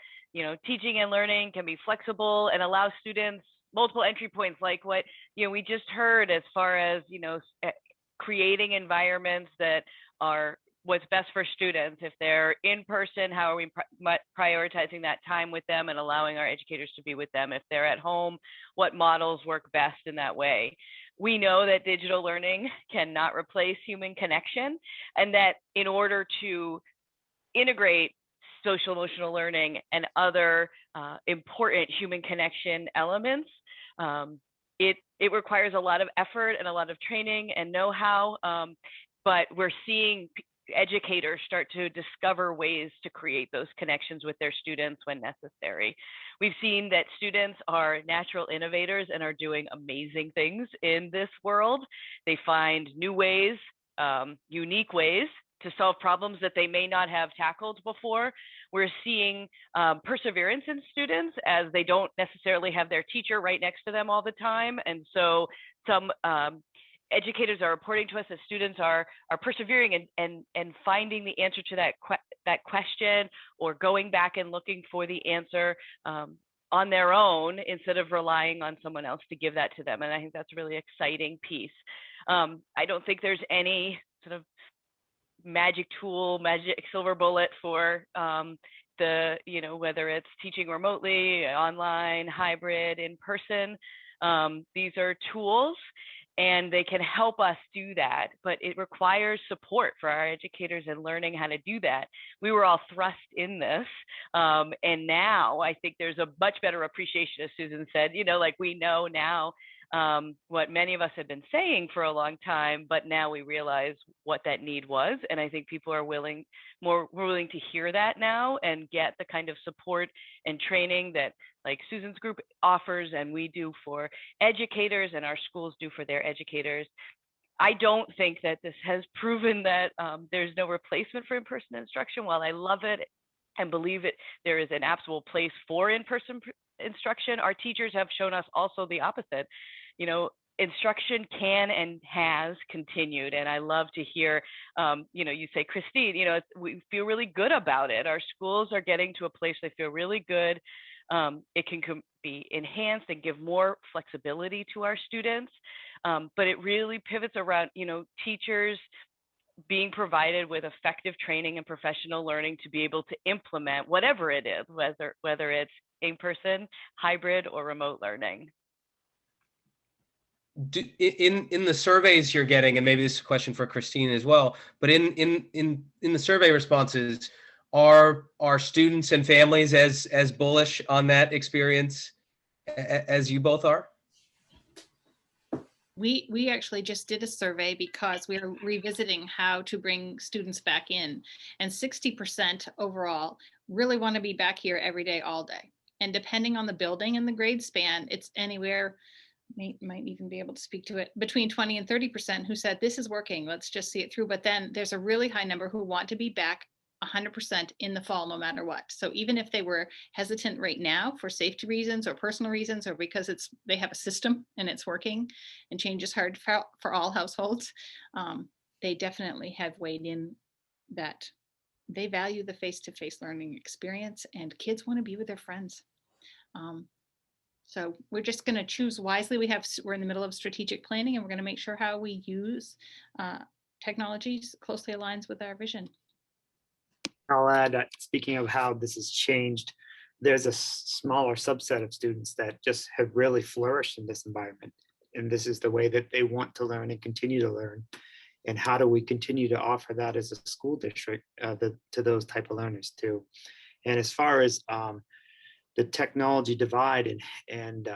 S5: teaching and learning can be flexible and allow students multiple entry points, like what, we just heard as far as, creating environments that are what's best for students. If they're in person, how are we prioritizing that time with them and allowing our educators to be with them? If they're at home, what models work best in that way? We know that digital learning cannot replace human connection, and that in order to integrate social emotional learning and other important human connection elements, it requires a lot of effort and a lot of training and know-how, but we're seeing educators start to discover ways to create those connections with their students when necessary. We've seen that students are natural innovators and are doing amazing things in this world. They find new ways, unique ways to solve problems that they may not have tackled before. We're seeing perseverance in students as they don't necessarily have their teacher right next to them all the time. And so some educators are reporting to us that students are persevering and finding the answer to that question, or going back and looking for the answer on their own instead of relying on someone else to give that to them. And I think that's a really exciting piece. I don't think there's any sort of magic tool, magic silver bullet for whether it's teaching remotely, online, hybrid, in person. These are tools, and they can help us do that, but it requires support for our educators in learning how to do that. We were all thrust in this, and now I think there's a much better appreciation, as Susan said, like we know now what many of us have been saying for a long time, but now we realize what that need was. And I think people are more willing to hear that now and get the kind of support and training that like Susan's group offers and we do for educators and our schools do for their educators. I don't think that this has proven that there's no replacement for in-person instruction. While I love it and believe it, there is an absolute place for in-person instruction. Our teachers have shown us also the opposite. Instruction can and has continued. And I love to hear, you say, Christine, we feel really good about it. Our schools are getting to a place they feel really good. It can be enhanced and give more flexibility to our students. But it really pivots around, teachers being provided with effective training and professional learning to be able to implement whatever it is, whether it's in-person, hybrid, or remote learning.
S2: In the surveys you're getting, and maybe this is a question for Christine as well, but in the survey responses, are students and families as bullish on that experience as you both are?
S6: We actually just did a survey because we are revisiting how to bring students back in, and 60% overall really want to be back here every day, all day. And depending on the building and the grade span, it's anywhere, might even be able to speak to it, between 20 and 30% who said this is working, let's just see it through. But then there's a really high number who want to be back 100% in the fall, no matter what. So even if they were hesitant right now for safety reasons or personal reasons, or because they have a system and it's working and change is hard for all households, they definitely have weighed in that they value the face-to-face learning experience and kids want to be with their friends. So we're just going to choose wisely. We're in the middle of strategic planning, and we're going to make sure how we use technologies closely aligns with our vision.
S7: I'll add, speaking of how this has changed, there's a smaller subset of students that just have really flourished in this environment. And this is the way that they want to learn and continue to learn. And how do we continue to offer that as a school district to those type of learners too? And as far as the technology divide and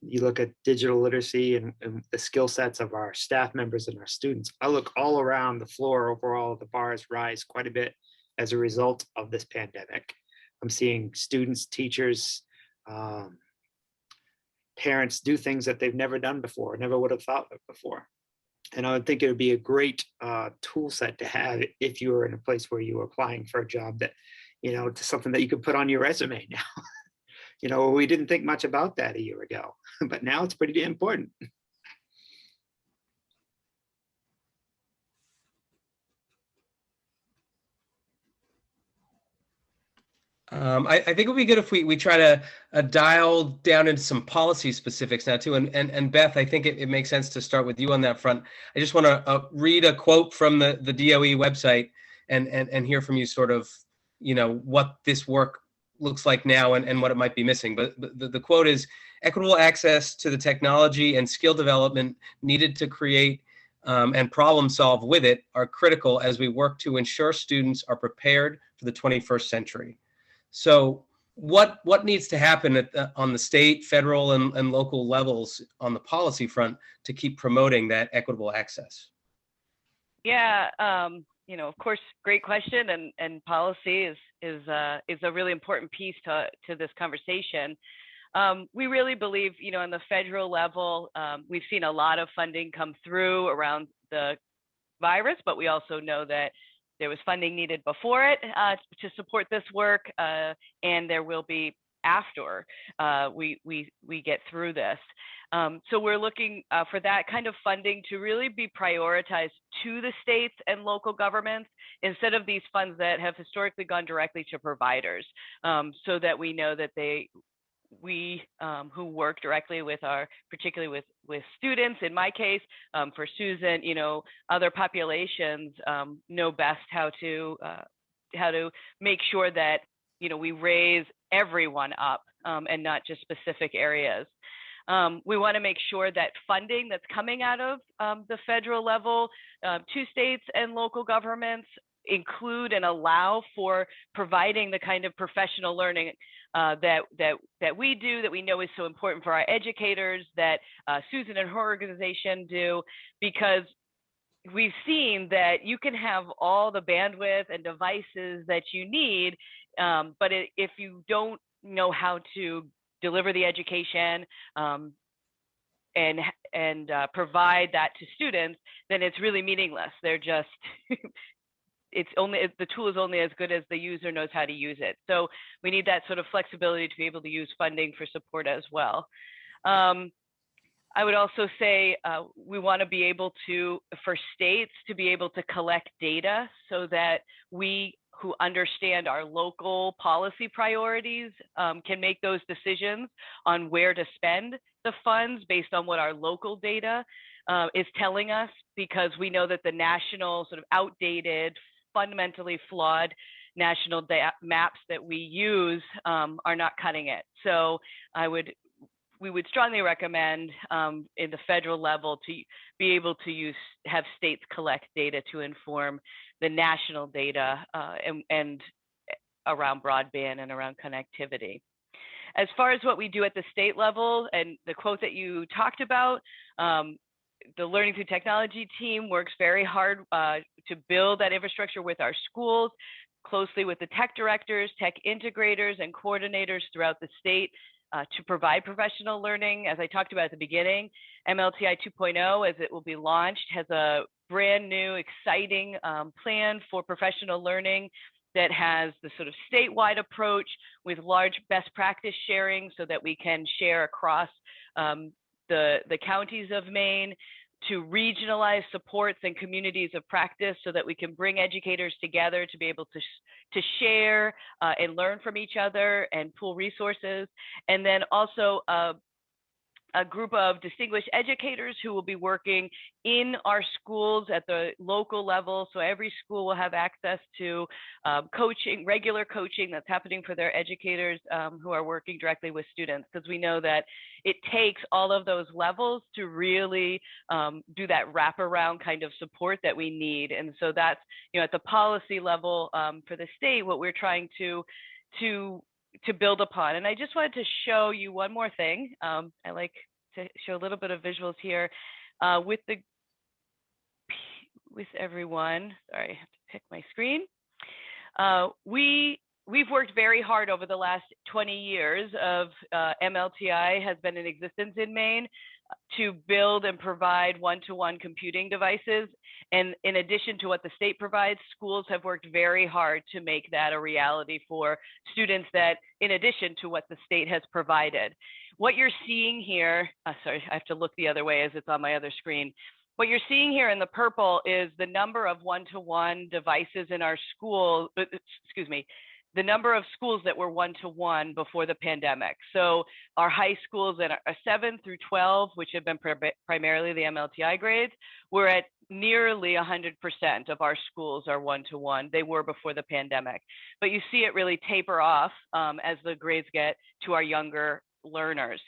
S7: you look at digital literacy and the skill sets of our staff members and our students, I look all around the floor overall, the bars rise quite a bit as a result of this pandemic. I'm seeing students, teachers, parents do things that they've never done before, never would have thought of before. And I would think it would be a great tool set to have if you were in a place where you were applying for a job that, to something that you could put on your resume now. We didn't think much about that a year ago, but now it's pretty important.
S2: I think it would be good if we try to dial down into some policy specifics now too. And Beth, I think it makes sense to start with you on that front. I just want to read a quote from the DOE website and hear from you sort of, what this work looks like now and what it might be missing. But the quote is, equitable access to the technology and skill development needed to create and problem solve with it are critical as we work to ensure students are prepared for the 21st century. So what needs to happen on the state, federal, and local levels on the policy front to keep promoting that equitable access?
S5: Yeah, of course, great question, and policy is a really important piece to this conversation. We really believe, on the federal level, we've seen a lot of funding come through around the virus, but we also know that there was funding needed before it to support this work, and there will be after we get through this. So we're looking for that kind of funding to really be prioritized to the states and local governments instead of these funds that have historically gone directly to providers, so that we know that we who work directly with particularly with students, in my case, for Susan, other populations know best how to make sure that, we raise everyone up and not just specific areas. We want to make sure that funding that's coming out of the federal level to states and local governments include and allow for providing the kind of professional learning that we do, that we know is so important for our educators, that Susan and her organization do, because we've seen that you can have all the bandwidth and devices that you need, but if you don't know how to deliver the education and provide that to students, then it's really meaningless. They're just the tool is only as good as the user knows how to use it. So we need that sort of flexibility to be able to use funding for support as well. I would also say we want to be able to, for states, to be able to collect data so that we who understand our local policy priorities can make those decisions on where to spend the funds based on what our local data is telling us, because we know that the national sort of outdated, fundamentally flawed national maps that we use are not cutting it. So we would strongly recommend in the federal level to be able to have states collect data to inform the national data and around broadband and around connectivity. As far as what we do at the state level, and the quote that you talked about, the Learning Through Technology team works very hard to build that infrastructure with our schools, closely with the tech directors, tech integrators, and coordinators throughout the state to provide professional learning. As I talked about at the beginning, MLTI 2.0, as it will be launched, has a brand new, exciting plan for professional learning that has the sort of statewide approach with large best practice sharing so that we can share across the counties of Maine, to regionalize supports and communities of practice so that we can bring educators together to be able to share and learn from each other and pool resources. And then also a group of distinguished educators who will be working in our schools at the local level. So every school will have access to coaching, regular coaching that's happening for their educators who are working directly with students, because we know that it takes all of those levels to really do that wraparound kind of support that we need. And so that's, at the policy level for the state, what we're trying to build upon. And I just wanted to show you one more thing. I like to show a little bit of visuals here with everyone. Sorry, I have to pick my screen. We've worked very hard over the last 20 years of MLTI has been in existence in Maine to build and provide one-to-one computing devices. And in addition to what the state provides, schools have worked very hard to make that a reality for students, that in addition to what the state has provided. What you're seeing here, sorry, I have to look the other way as it's on my other screen. What you're seeing here in the purple is the number of one-to-one devices in our school, excuse me, the number of schools that were one-to-one before the pandemic. So our high schools that are 7 through 12, which have been primarily the MLTI grades, we're at nearly 100% of our schools are one-to-one. They were before the pandemic. But you see it really taper off as the grades get to our younger learners.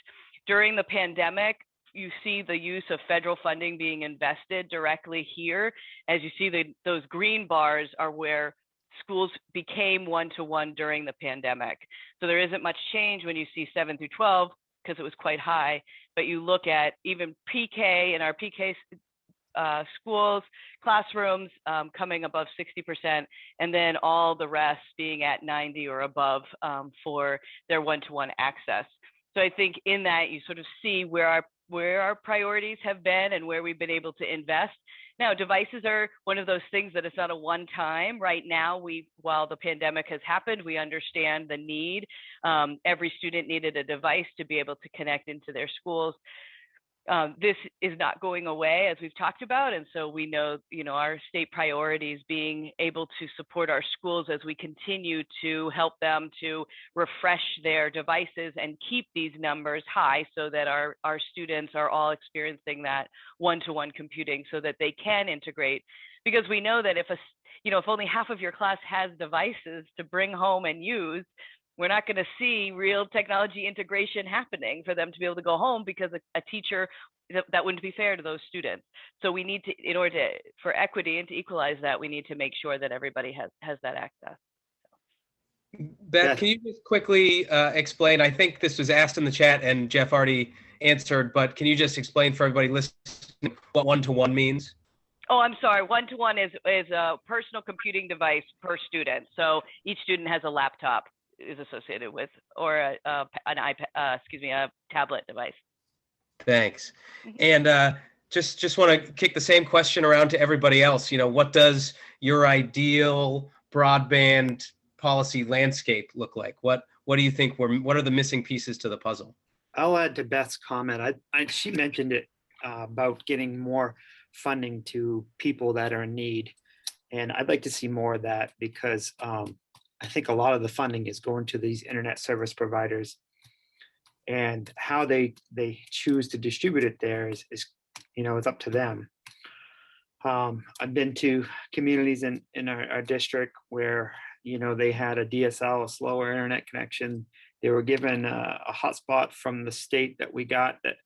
S5: During the pandemic, you see the use of federal funding being invested directly here. As you see, those green bars are where schools became one-to-one during the pandemic. So there isn't much change when you see 7 through 12 because it was quite high, but you look at even PK in our PK schools, classrooms coming above 60%, and then all the rest being at 90 or above for their one-to-one access. So I think in that you sort of see where our priorities have been and where we've been able to invest. Now, devices are one of those things that it's not a one-time. Right now, while the pandemic has happened, we understand the need. Every student needed a device to be able to connect into their schools. This is not going away, as we've talked about, and so we know, our state priorities being able to support our schools as we continue to help them to refresh their devices and keep these numbers high so that our students are all experiencing that one-to-one computing so that they can integrate. Because we know that if only half of your class has devices to bring home and use, we're not going to see real technology integration happening for them to be able to go home because a teacher, that wouldn't be fair to those students. So we need to, in order for equity and to equalize that, we need to make sure that everybody has that access.
S2: Beth, can you just quickly explain, I think this was asked in the chat and Jeff already answered, but can you just explain for everybody listening what one-to-one means?
S5: Oh, I'm sorry. One-to-one is a personal computing device per student. So each student has a laptop is associated with, or an iPad, a tablet device.
S2: Thanks. And just want to kick the same question around to everybody else. What does your ideal broadband policy landscape look like? What do you think what are the missing pieces to the puzzle?
S7: I'll add to Beth's comment. She mentioned it about getting more funding to people that are in need. And I'd like to see more of that because I think a lot of the funding is going to these internet service providers, and how they choose to distribute it there is it's up to them. I've been to communities in our district where they had a DSL, a slower internet connection. They were given a hotspot from the state that we got that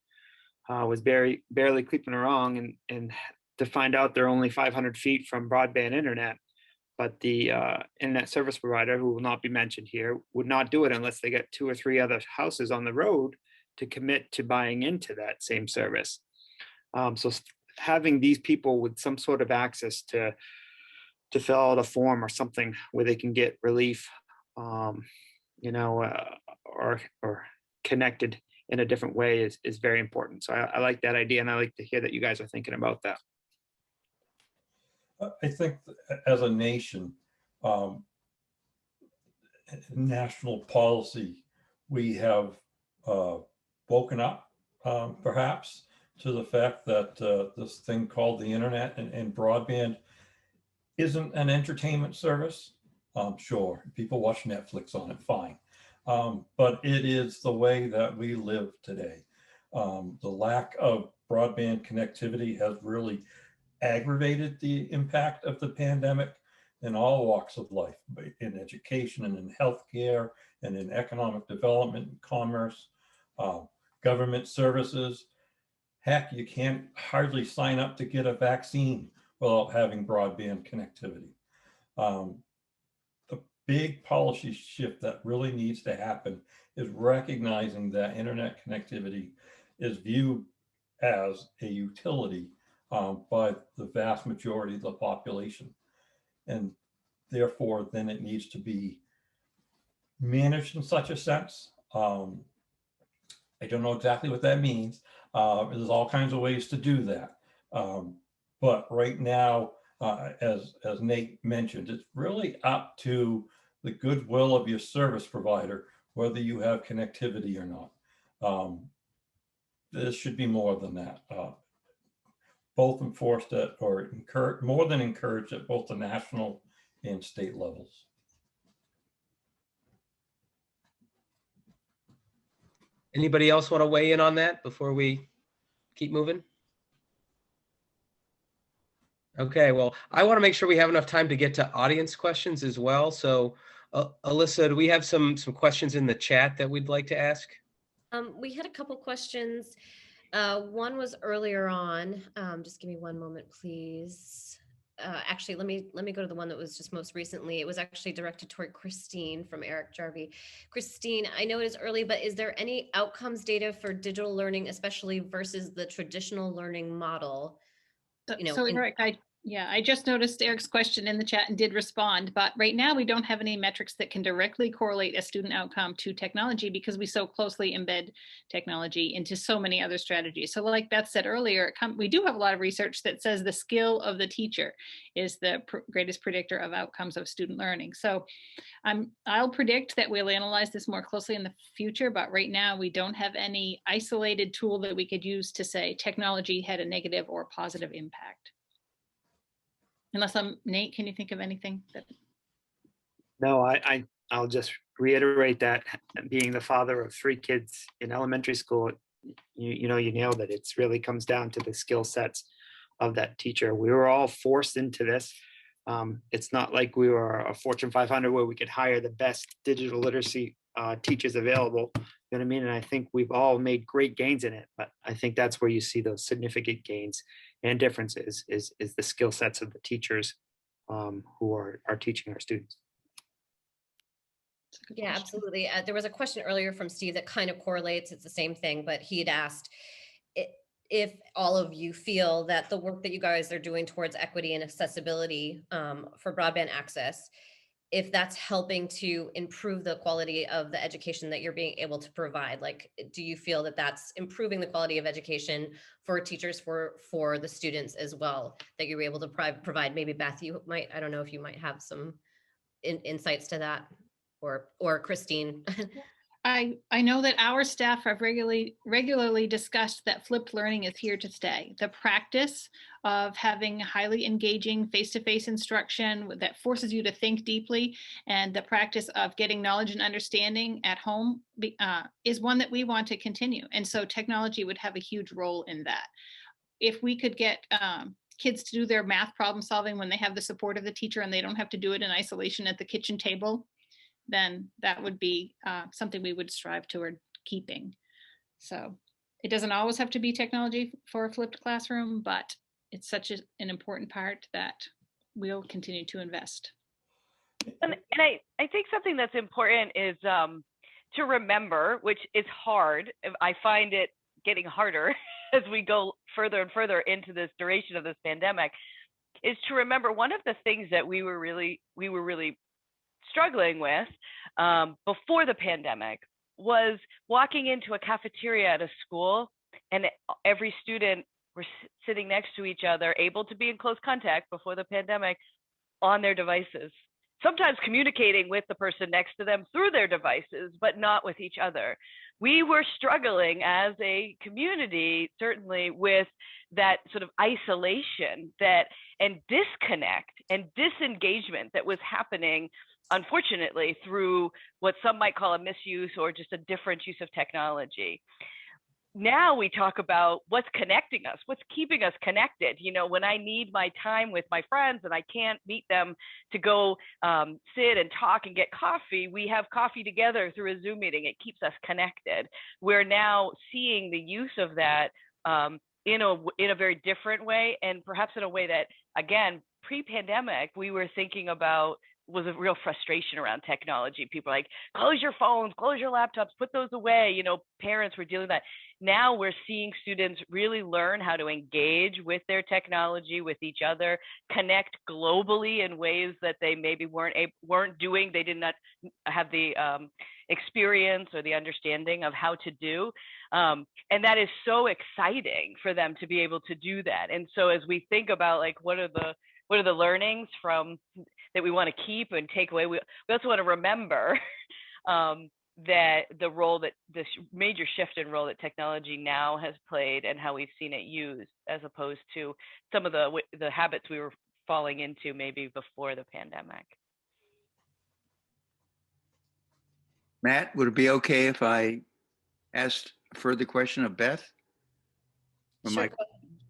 S7: was barely creeping along, and to find out they're only 500 feet from broadband internet. But the internet service provider, who will not be mentioned here, would not do it unless they get 2 or 3 other houses on the road to commit to buying into that same service. So having these people with some sort of access to fill out a form or something where they can get relief, or connected in a different way is very important. So I like that idea, and I like to hear that you guys are thinking about that.
S4: I think as a nation, national policy, we have woken up perhaps to the fact that this thing called the internet and broadband isn't an entertainment service. Sure, people watch Netflix on it, fine. But it is the way that we live today. The lack of broadband connectivity has really aggravated the impact of the pandemic in all walks of life, in education and in healthcare and in economic development and commerce, government services. Heck, you can't hardly sign up to get a vaccine without having broadband connectivity. The big policy shift that really needs to happen is recognizing that internet connectivity is viewed as a utility by the vast majority of the population. And therefore, then it needs to be managed in such a sense. I don't know exactly what that means. There's all kinds of ways to do that. But right now, as Nate mentioned, it's really up to the goodwill of your service provider, whether you have connectivity or not. There should be more than that. Both enforced at or more than encouraged at both the national and state levels.
S2: Anybody else want to weigh in on that before we keep moving? Okay, well, I want to make sure we have enough time to get to audience questions as well. So, Alyssa, do we have some questions in the chat that we'd like to ask?
S1: We had a couple questions. One was earlier on. Just give me one moment, please. Actually, let me go to the one that was just most recently. It was actually directed toward Christine from Eric Jarvie. Christine, I know it is early, but is there any outcomes data for digital learning, especially versus the traditional learning model?
S6: So Eric, I just noticed Eric's question in the chat and did respond, but right now we don't have any metrics that can directly correlate a student outcome to technology because we so closely embed technology into so many other strategies. So like Beth said earlier, we do have a lot of research that says the skill of the teacher is the greatest predictor of outcomes of student learning. So I'll predict that we'll analyze this more closely in the future, but right now we don't have any isolated tool that we could use to say technology had a negative or positive impact. Unless Nate, can you think of anything that?
S7: No, I'll just reiterate that being the father of 3 kids in elementary school, you nailed it. It's really comes down to the skill sets of that teacher. We were all forced into this. It's not like we were a Fortune 500 where we could hire the best digital literacy teachers available. You know what I mean? And I think we've all made great gains in it, but I think that's where you see those significant gains and differences is the skill sets of the teachers who are teaching our students.
S1: Yeah, absolutely. There was a question earlier from Steve that kind of correlates. It's the same thing, but he had asked if all of you feel that the work that you guys are doing towards equity and accessibility for broadband access, if that's helping to improve the quality of the education that you're being able to provide. Like, do you feel that that's improving the quality of education for teachers, for the students as well, that you're able to provide? Maybe Beth, you might, I don't know if you might have some insights to that, or Christine.
S6: I know that our staff have regularly discussed that flipped learning is here to stay. The practice of having highly engaging face-to-face instruction that forces you to think deeply, and the practice of getting knowledge and understanding at home is one that we want to continue. And so technology would have a huge role in that. If we could get kids to do their math problem solving when they have the support of the teacher and they don't have to do it in isolation at the kitchen table, then that would be something we would strive toward keeping. So it doesn't always have to be technology for a flipped classroom, but it's such an important part that we'll continue to invest.
S5: And I think something that's important is to remember, which is hard. I find it getting harder as we go further and further into this duration of this pandemic, is to remember one of the things that we were really struggling with before the pandemic was walking into a cafeteria at a school and every student were sitting next to each other, able to be in close contact before the pandemic on their devices, sometimes communicating with the person next to them through their devices, but not with each other. We were struggling as a community, certainly, with that sort of isolation and disconnect and disengagement that was happening, unfortunately, through what some might call a misuse or just a different use of technology. Now we talk about what's connecting us, what's keeping us connected. You know, when I need my time with my friends and I can't meet them to go sit and talk and get coffee, we have coffee together through a Zoom meeting. It keeps us connected. We're now seeing the use of that in a very different way, and perhaps in a way that, again, pre-pandemic, we were thinking about was a real frustration around technology. People are like, close your phones, close your laptops, put those away. You know, parents were dealing with that. Now we're seeing students really learn how to engage with their technology, with each other, connect globally in ways that they maybe weren't doing. They did not have the experience or the understanding of how to do. And that is so exciting for them to be able to do that. And so as we think about like, what are the learnings from that we want to keep and take away, we also want to remember that the role that this major shift in role that technology now has played and how we've seen it used, as opposed to some of the habits we were falling into maybe before the pandemic.
S8: Matt, would it be okay if I ask a further question of Beth? Am
S1: Sure,
S8: I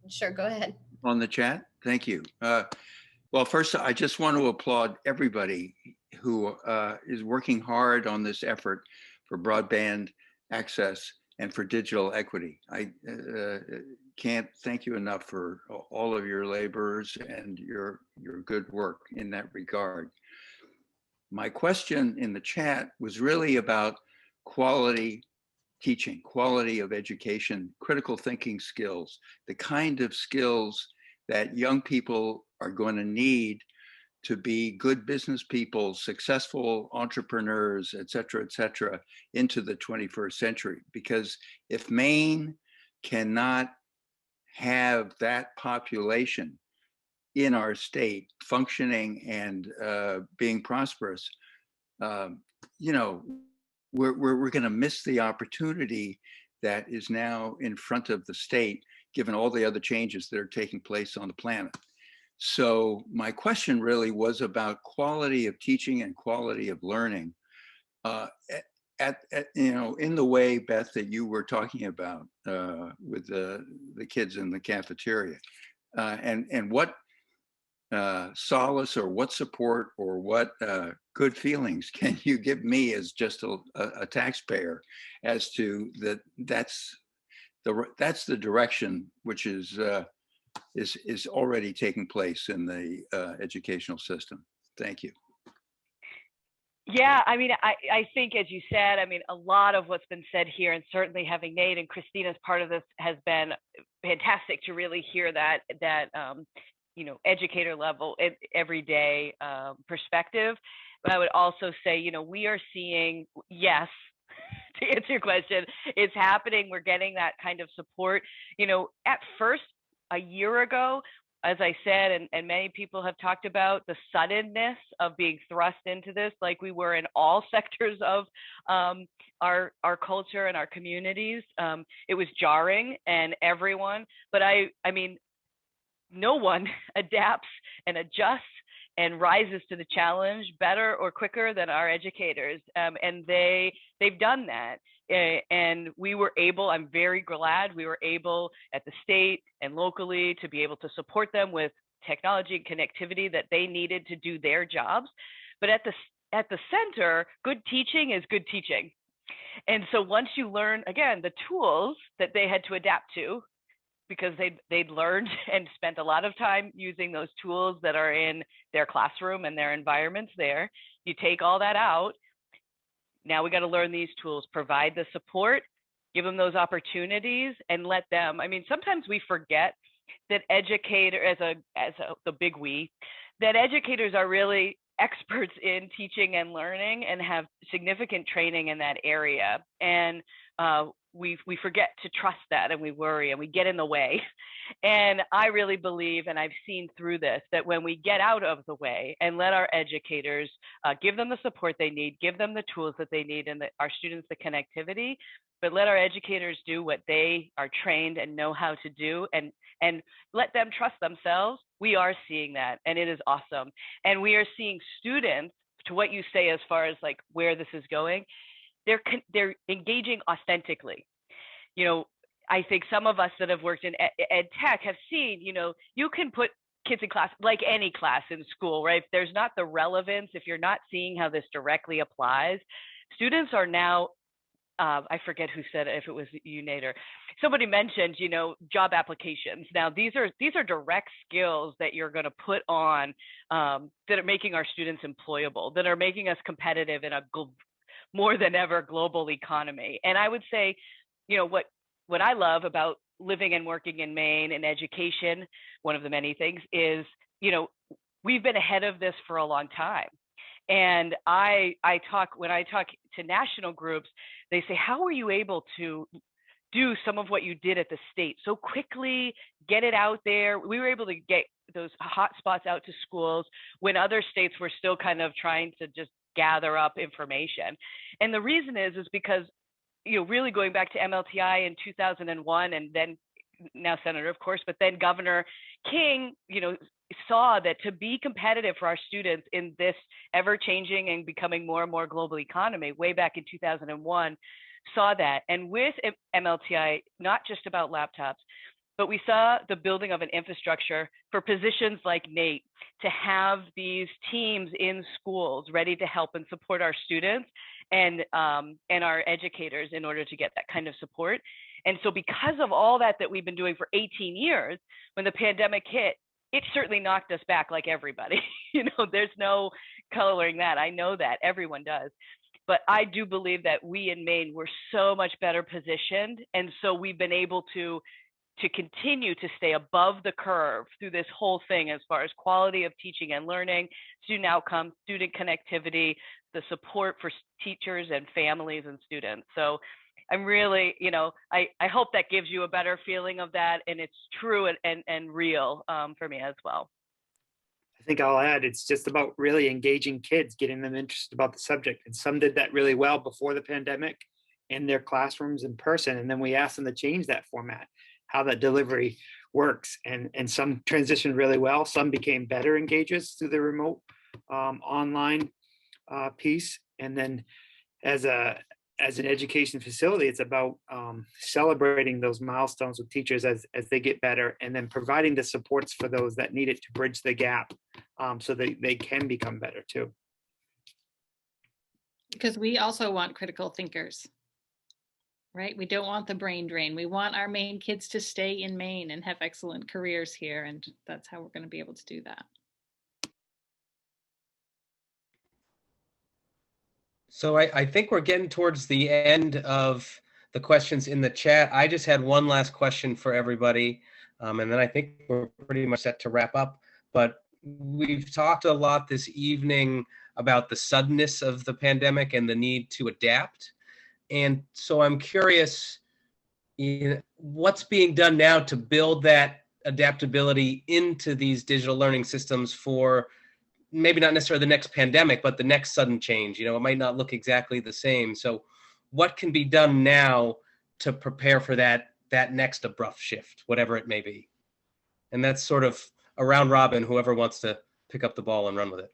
S1: sure, go ahead.
S8: on the chat? Thank you. Well, first, I just want to applaud everybody who is working hard on this effort for broadband access and for digital equity. I can't thank you enough for all of your laborers and your good work in that regard. My question in the chat was really about quality teaching, quality of education, critical thinking skills, the kind of skills that young people are going to need to be good business people, successful entrepreneurs, et cetera, into the 21st century. Because if Maine cannot have that population in our state functioning and being prosperous, you know, we're going to miss the opportunity that is now in front of the state, given all the other changes that are taking place on the planet. So my question really was about quality of teaching and quality of learning, you know, in the way, Beth, that you were talking about with the kids in the cafeteria, and what solace or what support or what good feelings can you give me as just a taxpayer as to that's the direction which is already taking place in the educational system. Thank you.
S5: Yeah, I mean, I think, as you said, I mean, a lot of what's been said here, and certainly having Nate and Christina as part of this, has been fantastic to really hear that you know, educator level, everyday perspective. But I would also say, you know, we are seeing, yes, to answer your question, it's happening. We're getting that kind of support. You know, at first, a year ago, as I said, and many people have talked about, the suddenness of being thrust into this, like we were in all sectors of our culture and our communities. It was jarring, and everyone, but I mean, no one adapts and adjusts and rises to the challenge better or quicker than our educators. And they've done that. And we were able, I'm very glad we were able at the state and locally to be able to support them with technology and connectivity that they needed to do their jobs. But at the center, good teaching is good teaching. And so once you learn, again, the tools that they had to adapt to, because they'd learned and spent a lot of time using those tools that are in their classroom and their environments there. You take all that out. Now we got to learn these tools, provide the support, give them those opportunities, and let them. I mean, sometimes we forget that the big we, that educators are really experts in teaching and learning and have significant training in that area. And we forget to trust that, and we worry and we get in the way. And I really believe, and I've seen through this, that when we get out of the way and let our educators give them the support they need, give them the tools that they need, and our students the connectivity, but let our educators do what they are trained and know how to do, and let them trust themselves, we are seeing that, and it is awesome. And we are seeing students, to what you say as far as like where this is going, they're engaging authentically. You know, I think some of us that have worked in ed tech have seen, you know, you can put kids in class, like any class in school, right? If there's not the relevance, if you're not seeing how this directly applies, students are now, I forget who said it, if it was you, Nate, or somebody mentioned, you know, job applications. Now, these are direct skills that you're going to put on that are making our students employable, that are making us competitive in a more than ever global economy. And I would say, you know, what I love about living and working in Maine and education, one of the many things is, you know, we've been ahead of this for a long time. And when I talk to national groups, they say, how were you able to do some of what you did at the state so quickly, get it out there? We were able to get those hot spots out to schools when other states were still kind of trying to just gather up information. And the reason is because, you know, really going back to MLTI in 2001, and then now Senator, of course, but then Governor King, you know, saw that to be competitive for our students in this ever changing and becoming more and more global economy, way back in 2001, saw that. And with MLTI, not just about laptops, but we saw the building of an infrastructure for positions like Nate to have these teams in schools ready to help and support our students and our educators in order to get that kind of support. And so because of all that we've been doing for 18 years, when the pandemic hit, it certainly knocked us back like everybody. There's no coloring that. I know that everyone does. But I do believe that we in Maine were so much better positioned. And so we've been able to continue to stay above the curve through this whole thing as far as quality of teaching and learning, student outcomes, student connectivity, the support for teachers and families and students. So I'm really, I hope that gives you a better feeling of that, and it's true and real for me as well.
S7: I think I'll add, it's just about really engaging kids, getting them interested about the subject. And some did that really well before the pandemic in their classrooms in person. And then we asked them to change that format, how that delivery works. And some transitioned really well. Some became better engagers through the remote online piece. And then as an education facility, it's about celebrating those milestones with teachers as they get better, and then providing the supports for those that need it to bridge the gap so that they can become better too.
S6: Because we also want critical thinkers, right? We don't want the brain drain. We want our Maine kids to stay in Maine and have excellent careers here. And that's how we're going to be able to do that.
S2: So I think we're getting towards the end of the questions in the chat. I just had one last question for everybody, and then I think we're pretty much set to wrap up. But we've talked a lot this evening about the suddenness of the pandemic and the need to adapt. And so I'm curious, what's being done now to build that adaptability into these digital learning systems for maybe not necessarily the next pandemic, but the next sudden change. It might not look exactly the same. So what can be done now to prepare for that next abrupt shift, whatever it may be? And that's sort of a round robin, whoever wants to pick up the ball and run with it.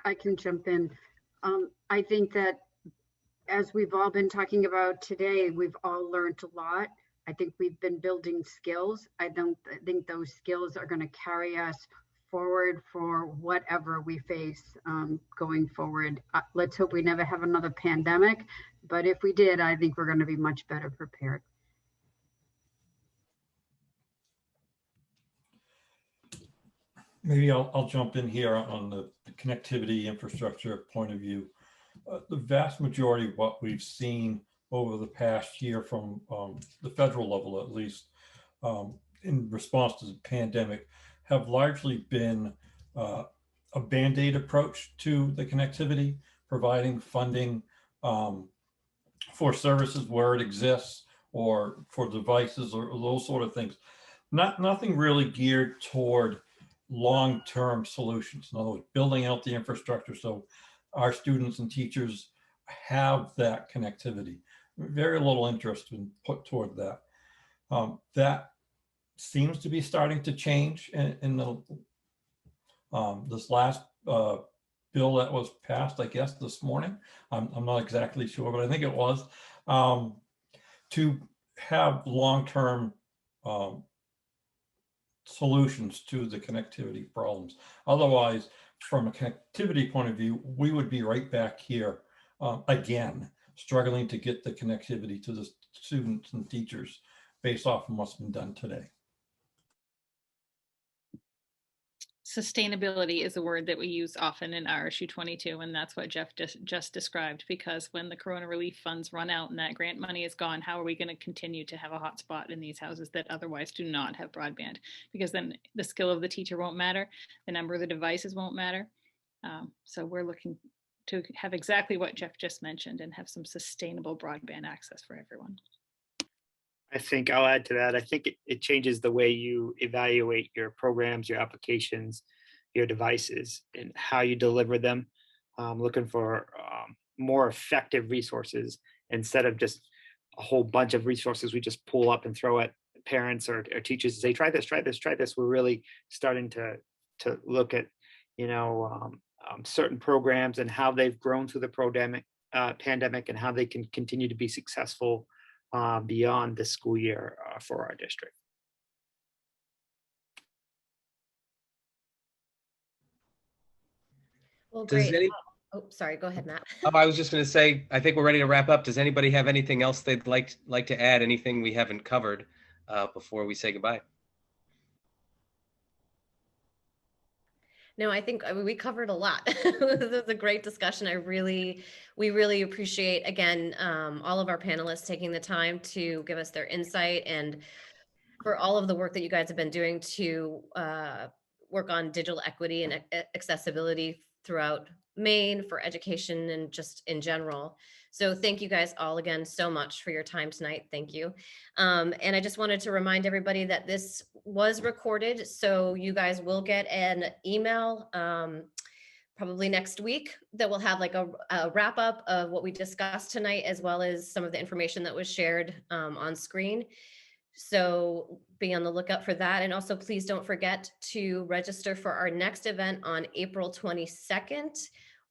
S3: I can jump in. I think that as we've all been talking about today, we've all learned a lot. I think we've been building skills. I think those skills are going to carry us forward for whatever we face going forward. Let's hope we never have another pandemic, but if we did, I think we're going to be much better prepared.
S4: Maybe I'll jump in here on the connectivity infrastructure point of view. The vast majority of what we've seen over the past year from the federal level, at least, in response to the pandemic, have largely been a Band-Aid approach to the connectivity, providing funding for services where it exists or for devices or those sort of things. Nothing really geared toward long-term solutions. In other words, building out the infrastructure so our students and teachers have that connectivity. Very little interest been put toward that. That seems to be starting to change in the this last bill that was passed, I guess, this morning. I'm not exactly sure, but I think it was, to have long-term solutions to the connectivity problems. Otherwise, from a connectivity point of view, we would be right back here again, struggling to get the connectivity to the students and teachers based off of what's been done today.
S6: Sustainability is a word that we use often in RSU 22, and that's what Jeff just described, because when the Corona Relief Funds run out and that grant money is gone, how are we going to continue to have a hotspot in these houses that otherwise do not have broadband? Because then the skill of the teacher won't matter, the number of the devices won't matter. So we're looking to have exactly what Jeff just mentioned and have some sustainable broadband access for everyone.
S7: I think I'll add to that. I think it changes the way you evaluate your programs, your applications, your devices, and how you deliver them. Looking for more effective resources instead of just a whole bunch of resources we just pull up and throw at parents or teachers and say, try this, try this, try this. We're really starting to look at, certain programs and how they've grown through the pandemic and how they can continue to be successful beyond the school year for our district.
S1: Well,
S2: Does
S1: great.
S2: any,
S1: Oh, sorry. Go ahead, Matt.
S2: I was just going to say, I think we're ready to wrap up. Does anybody have anything else they'd like to add? Anything we haven't covered before we say goodbye?
S1: No, I think we covered a lot. This is a great discussion. We really appreciate, again, all of our panelists taking the time to give us their insight and for all of the work that you guys have been doing to work on digital equity and accessibility throughout Maine for education and just in general. So thank you guys all again so much for your time tonight. Thank you. And I just wanted to remind everybody that this was recorded, so you guys will get an email probably next week that will have like a wrap up of what we discussed tonight, as well as some of the information that was shared on screen. So be on the lookout for that. And also please don't forget to register for our next event on April 22nd,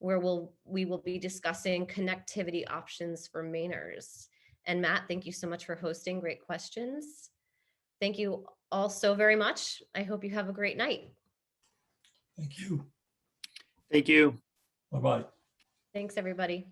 S1: where we will be discussing connectivity options for Mainers. And Matt, thank you so much for hosting. Great questions. Thank you all so very much. I hope you have a great night.
S4: Thank you.
S7: Thank you.
S4: Bye-bye.
S1: Thanks, everybody.